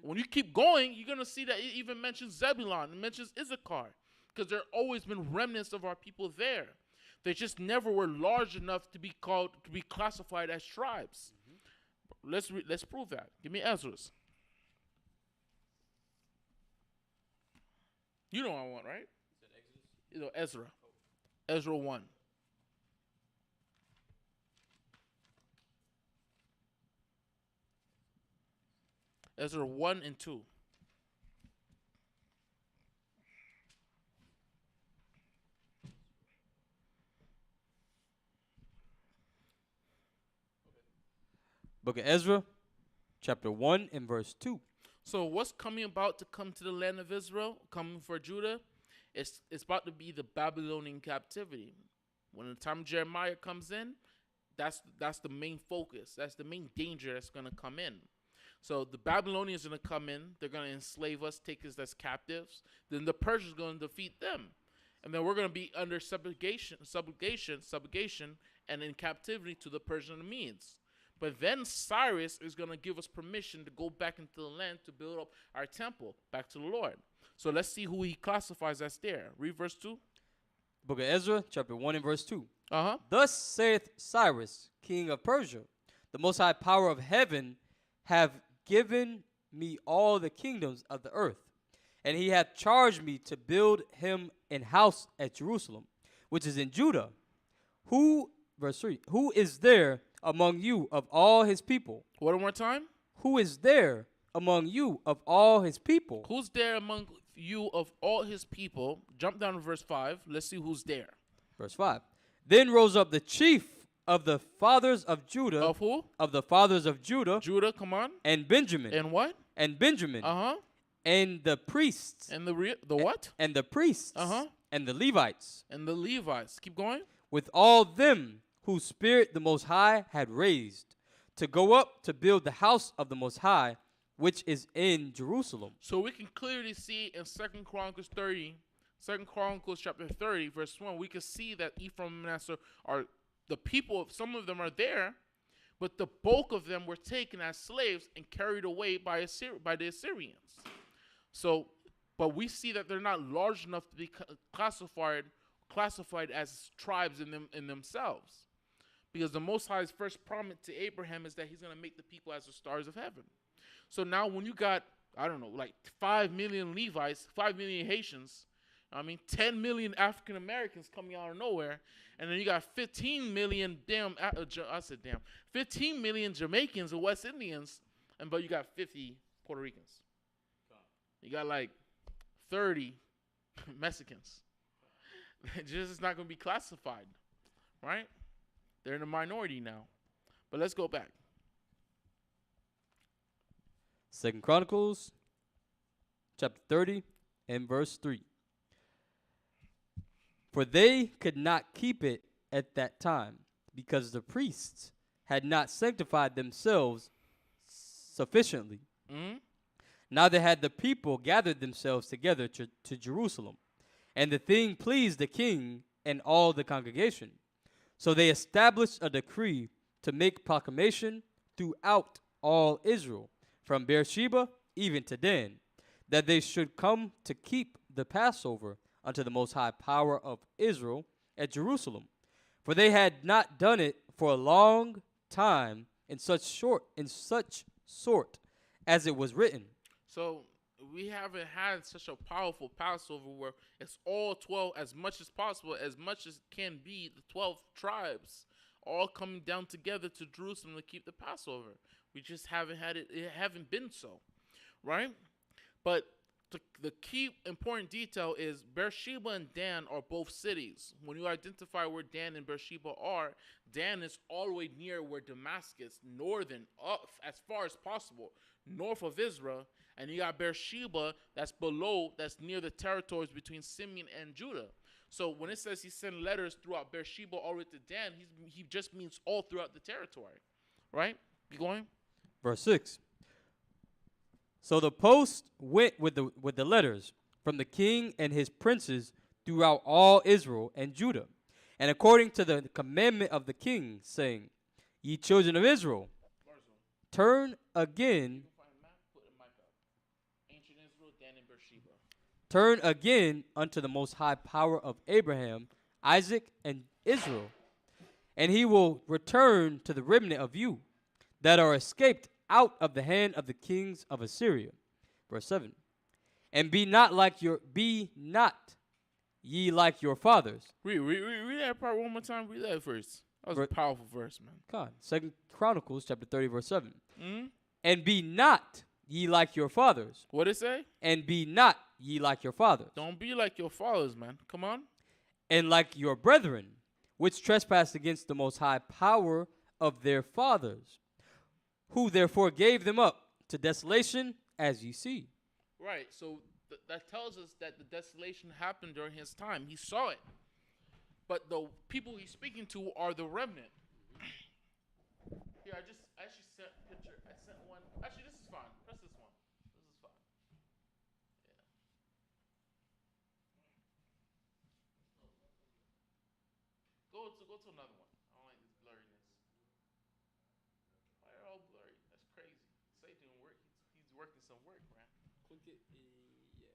When you keep going, you're going to see that it even mentions Zebulun. It mentions Issachar. Because there always been remnants of our people there. They just never were large enough to be classified as tribes. Let's prove that. Give me Ezra's. You know what I want, right? You know, Ezra. Ezra 1. Ezra 1 and 2. Book of Ezra, chapter 1 and verse 2. So what's coming about to come to the land of Israel, coming for Judah? It's about to be the Babylonian captivity. When the time Jeremiah comes in, that's the main focus. That's the main danger that's going to come in. So the Babylonians are going to come in. They're going to enslave us, take us as captives. Then the Persians are going to defeat them. And then we're going to be under subjugation, and in captivity to the Persian and the Medes. But then Cyrus is going to give us permission to go back into the land to build up our temple back to the Lord. So let's see who he classifies as there. Read verse 2. Book of Ezra, chapter 1 and verse 2. Uh-huh. Thus saith Cyrus, king of Persia, the most high power of heaven have given me all the kingdoms of the earth, and he hath charged me to build him an house at Jerusalem, which is in Judah. Verse 3, who is there among you of all his people? One more time. Who is there among you of all his people? Who's there among you of all his people? Jump down to verse 5. Let's see who's there. Verse 5. Then rose up the chief of the fathers of Judah. Of who? Of the fathers of Judah. Judah, come on. And Benjamin. And what? And Benjamin. Uh-huh. And the priests. And the what? And the priests. Uh-huh. And the Levites. And the Levites. Keep going. With all them whose spirit the Most High had raised, to go up to build the house of the Most High, which is in Jerusalem. So we can clearly see in 2 Chronicles chapter 30, verse 1, we can see that Ephraim and Manasseh are the people, some of them are there, but the bulk of them were taken as slaves and carried away by the Assyrians. So, but we see that they're not large enough to be classified as tribes in themselves, because the Most High's first promise to Abraham is that he's going to make the people as the stars of heaven. So now when you got, I don't know, like 5 million Levites, 5 million Haitians, 10 million African Americans coming out of nowhere, and then you got 15 million 15 million Jamaicans and West Indians, but you got 50 Puerto Ricans. You got like 30 Mexicans. Just is not going to be classified, right? They're in a minority now. But let's go back. 2 Chronicles, chapter 30, and verse 3. For they could not keep it at that time, because the priests had not sanctified themselves sufficiently. Mm-hmm. Neither had the people gathered themselves together to Jerusalem. And the thing pleased the king and all the congregation. So they established a decree to make proclamation throughout all Israel, from Beersheba even to Dan, that they should come to keep the Passover unto the Most High power of Israel at Jerusalem. For they had not done it for a long time in such sort as it was written. So we haven't had such a powerful Passover where it's all 12, as much as possible, as much as can be, the 12 tribes all coming down together to Jerusalem to keep the Passover. We just haven't had it. It haven't been so, right? But the key important detail is Beersheba and Dan are both cities. When you identify where Dan and Beersheba are, Dan is all the way near where Damascus, northern, up as far as possible, north of Israel. And you got Beersheba that's below, that's near the territories between Simeon and Judah. So when it says he sent letters throughout Beersheba all the way to Dan, he just means all throughout the territory, right? Keep going. Verse 6. So the post went with the letters from the king and his princes throughout all Israel and Judah, and according to the commandment of the king, saying, Ye children of Israel, turn again. Ancient Israel, Dan and Beersheba. Turn again unto the Most High power of Abraham, Isaac, and Israel, and he will return to the remnant of you that are escaped out of the hand of the kings of Assyria. Verse 7. And be not ye like your fathers. Read that part one more time. Read that first. That was a powerful verse, man. God, 2 Chronicles chapter 30, verse 7. Mm-hmm. And be not ye like your fathers. What it say? And be not ye like your fathers. Don't be like your fathers, man. Come on. And like your brethren, which trespassed against the Most High power of their fathers, who therefore gave them up to desolation, as ye see. Right, so that tells us that the desolation happened during his time. He saw it. But the people he's speaking to are the remnant. Here, I actually sent a picture. I sent one. Actually, this is fine. Press this one. This is fine. Yeah. Go to another one. I don't like this blurriness. Why are all blurry? That's crazy. Say doing work. He's working some work, man. Click it. Yeah.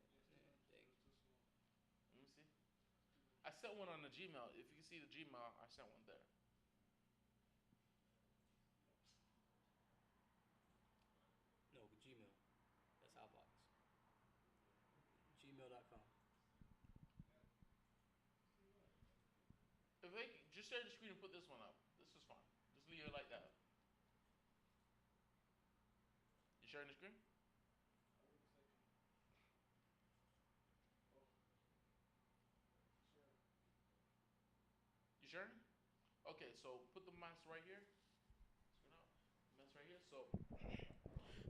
Let me see. I sent one on the Gmail. If you can see the Gmail, I sent one there. No, Gmail. That's Outbox. Gmail.com. If they just share the screen and put this one up. This is fine. Just leave it like that. You sharing the screen? You sharing? Okay, so put the mouse right here. Mouse right here. So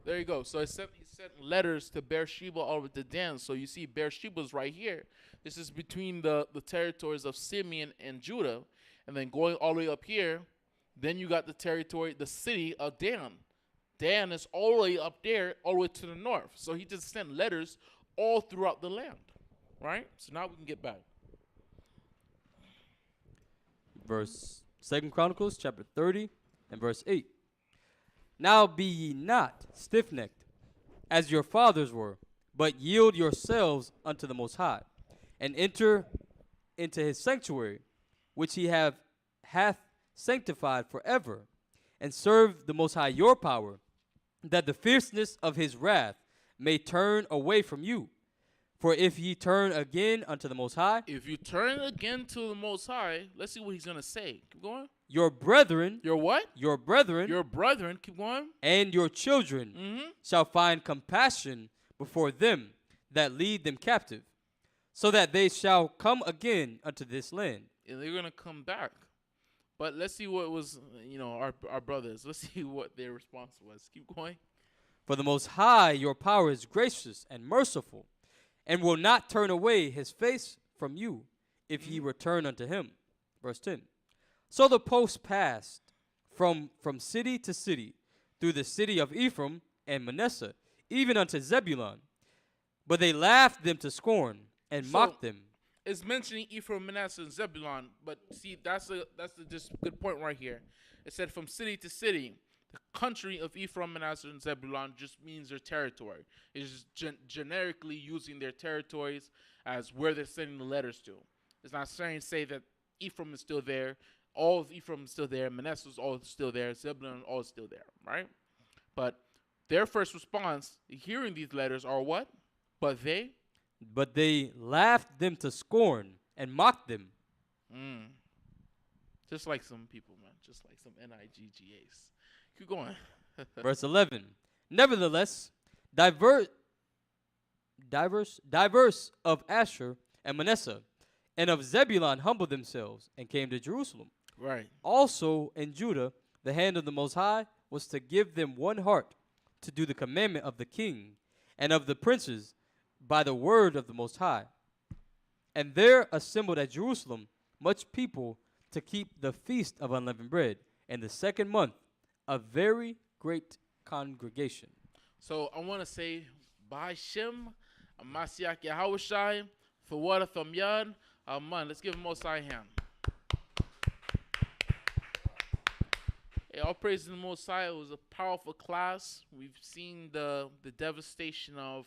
there you go. So he sent letters to Beersheba over to Dan. So you see Beersheba's right here. This is between the territories of Simeon and Judah. And then going all the way up here, then you got the territory, the city of Dan. Dan is all the way up there, all the way to the north. So he just sent letters all throughout the land. Right? So now we can get back. Verse 2 Chronicles chapter 30 and verse 8. Now be ye not stiff-necked, as your fathers were, but yield yourselves unto the Most High, and enter into his sanctuary, which he hath sanctified forever, and serve the Most High your power, that the fierceness of his wrath may turn away from you. For if ye turn again unto the Most High, If you turn again to the Most High, let's see what he's going to say. Keep going. your brethren, Your what? your brethren, Your brethren, keep going. and your children Mm-hmm. shall find compassion before them that lead them captive, so that they shall come again unto this land. And they're going to come back. But let's see what was, our brothers. Let's see what their response was. Keep going. For the Most High your power is gracious and merciful, and will not turn away his face from you, if ye return unto him. Verse 10. So the post passed from city to city, through the city of Ephraim and Manasseh, even unto Zebulun. But they laughed them to scorn, and mocked them. It's mentioning Ephraim, Manasseh, and Zebulun, but see, that's the just good point right here. It said from city to city. The country of Ephraim, Manasseh, and Zebulun just means their territory. It's just generically using their territories as where they're sending the letters to. It's not say that Ephraim is still there, all of Ephraim is still there, Manasseh is all still there, Zebulun all still there, right? But their first response, hearing these letters, are what? But they laughed them to scorn, and mocked them. Just like some people, man. Just like some NIGGAs. Keep going. Verse 11. Nevertheless, diverse of Asher and Manasseh, and of Zebulun humbled themselves, and came to Jerusalem. Right. Also in Judah, the hand of the Most High was to give them one heart, to do the commandment of the king and of the princes by the word of the Most High. And there assembled at Jerusalem much people to keep the feast of unleavened bread in the second month, a very great congregation. So I want to say, Ba'ashem, Amasiak Yahushai, for what from Yad, Aman. Let's give him Most High a hand. Hey, all praise to the Most High. It was a powerful class. We've seen the devastation of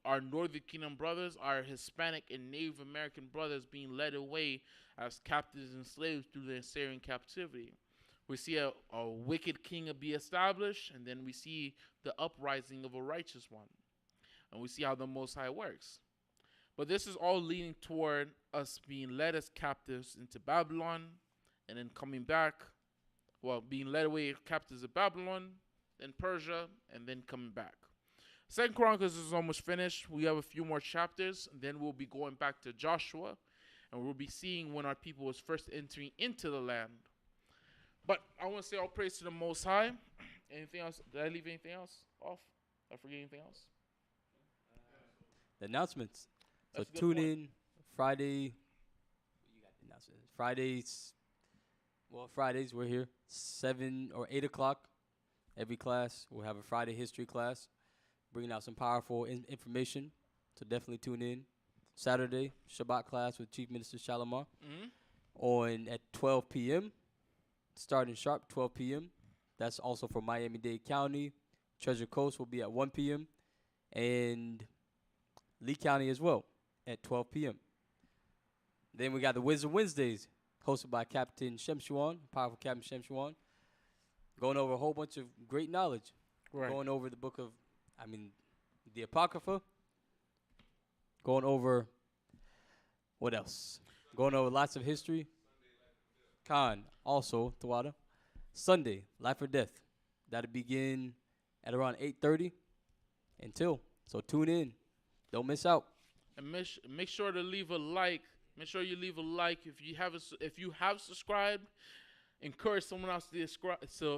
our Northern Kingdom brothers, our Hispanic and Native American brothers being led away as captives and slaves through the Assyrian captivity. We see a wicked king be established, and then we see the uprising of a righteous one. And we see how the Most High works. But this is all leading toward us being led as captives into Babylon, and then coming back, being led away captives of Babylon, then Persia, and then coming back. Second Chronicles is almost finished. We have a few more chapters, and then we'll be going back to Joshua, and we'll be seeing when our people was first entering into the land. But I want to say all praise to the Most High. Anything else? Did I leave anything else off? Did I forget anything else? The announcements. That's So a good tune point. in Friday. You got the announcements. Fridays we're here 7 or 8 o'clock. Every class we'll have a Friday history class, bringing out some powerful information. So definitely tune in. Saturday Shabbat class with Chief Minister Shalimar on at 12 p.m. Starting sharp 12 p.m. That's also for Miami-Dade County. Treasure Coast will be at 1 p.m. and Lee County as well at 12 p.m. Then we got the Wisdom Wednesdays, hosted by Captain Shemshuan, powerful Captain Shemshuan, going over a whole bunch of great knowledge. Right. Going over the book of, the Apocrypha. Going over, what else? Going over lots of history. Khan, also, Tawada. Sunday, Life or Death. That'll begin at around 8:30 until. So tune in. Don't miss out. And make sure to leave a like. Make sure you leave a like if you have subscribed. Encourage someone else to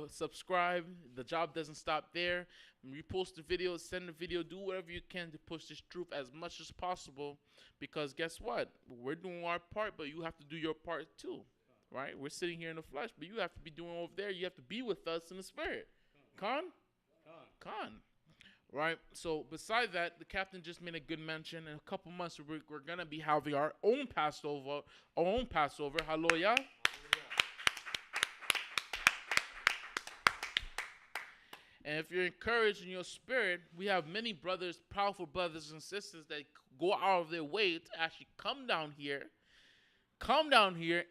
subscribe. The job doesn't stop there. Repost the video, send the video, do whatever you can to push this truth as much as possible. Because guess what? We're doing our part, but you have to do your part too. Right? We're sitting here in the flesh, but you have to be doing over there. You have to be with us in the spirit. Khan. Right? So beside that, the captain just made a good mention. In a couple months, we're going to be having our own Passover. Hallelujah. And if you're encouraged in your spirit, we have many brothers, powerful brothers and sisters that go out of their way to actually come down here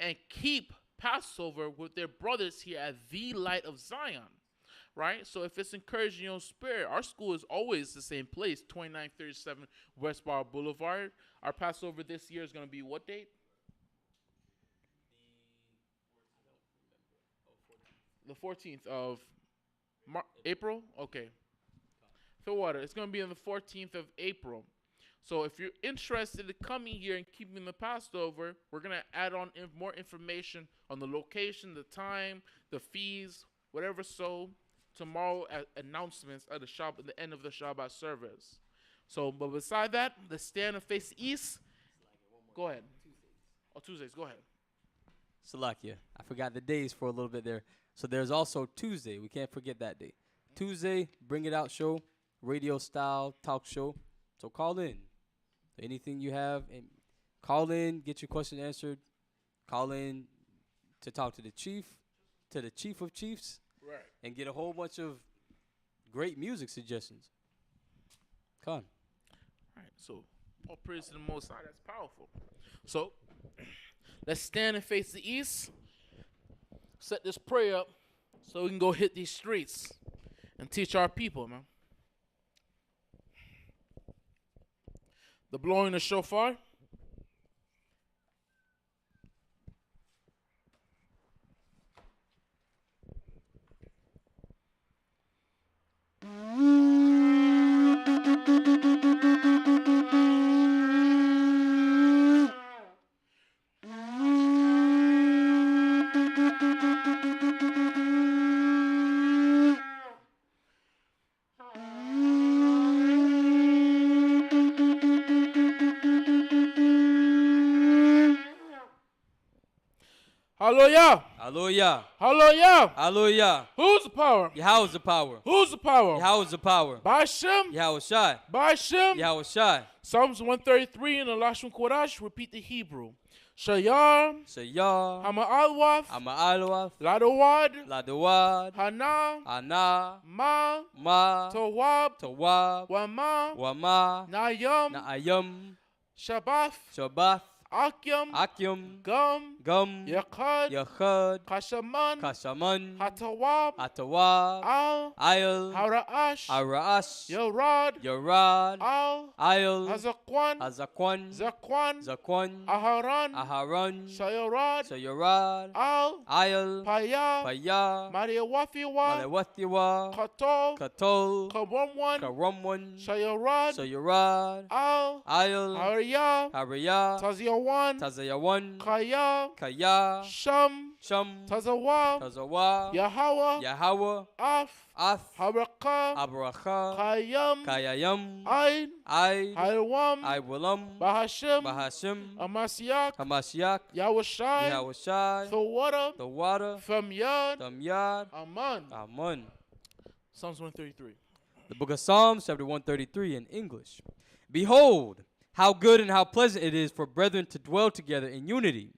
and keep Passover with their brothers here at the Light of Zion, right? So if it's encouraging your spirit, our school is always the same place, 2937 West Bar Boulevard. Our Passover this year is going to be what date? The 14th of April? Okay. Fairwater. It's going to be on the 14th of April. So if you're interested in coming here and keeping the Passover, we're going to add on more information on the location, the time, the fees, whatever so, tomorrow at announcements at the end of the Shabbat service. So, but beside that, let's stand and face east. Go ahead. Tuesdays. Go ahead. Salakia. I forgot the days for a little bit there. So there's also Tuesday. We can't forget that day. Tuesday, Bring It Out show, radio style talk show. So call in. Anything you have, and call in, get your question answered. Call in to talk to the chief of chiefs, Right. and get a whole bunch of great music suggestions. Come on. All right. So all praise to the Most High. That's powerful. So let's stand and face the east. Set this prayer up so we can go hit these streets and teach our people, man. The blowing the shofar. Hallelujah. Hallelujah. Hallelujah. Hallelujah. Who's the power? Yahweh's the power. Who's the power? Yahweh's the power. Bashem. Yahweh Shai. Bashem. Yahweh Shai. Psalms 133 in the Lashon Korash. Repeat the Hebrew. Shayar. Shayar. Hama'alwaf. Ama'alwaf. Ladawad. Ladawad. Hana. Ana. Ma. Ma. Tawab. Tawab. Wama. Wama. Nayam. Naayam. Shabath. Shabath. Akyam. Akyam. Gum. Gum. Yakad. Yachad. Kashaman. Kashaman. Hatawab. Atawab. Al. Ayel. Haraash. Araash. Yorad. Yorad. Al. Ayel. Hazakwan. Azakwan. Zakwan. Zakwan. Aharan. Aharon. Shayorad. Sayorad. Al. Ayel. Paya. Paya. Mariawafiwa. Malewathiwa. Katol. Katol. Kabomwan. Karomwan. Shayorad. Sayorad. Al. Ayel. Arya. Haraya. Taziawan. Tazayawan. Kaya. Kaya. Sham. Sham. Tazawa. Tazawa. Yahweh. Yahweh. Af. Ath. Habraka. Abracha. Kayam. Kayayam. Ain. I. Hailwam. Iwalam. Bahashim. Bahashim. Amasiak. Hamashiach. Yahushai. Yahushai. The water. The water. From Yad. Damyad. Aman. Amun. Psalms 133. The book of Psalms, chapter 133 in English. Behold, how good and how pleasant it is for brethren to dwell together in unity.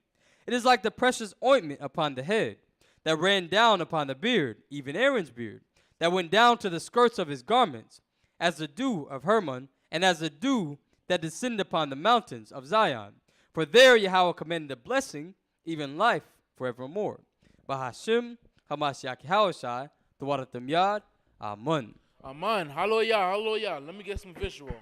It is like the precious ointment upon the head, that ran down upon the beard, even Aaron's beard, that went down to the skirts of his garments, as the dew of Hermon, and as the dew that descended upon the mountains of Zion. For there Yahweh commanded a blessing, even life forevermore. Bahashim, Hamashiach Yahushai, the Water Yad, Amen. Aman. Hallelujah. Hallelujah. Let me get some visual.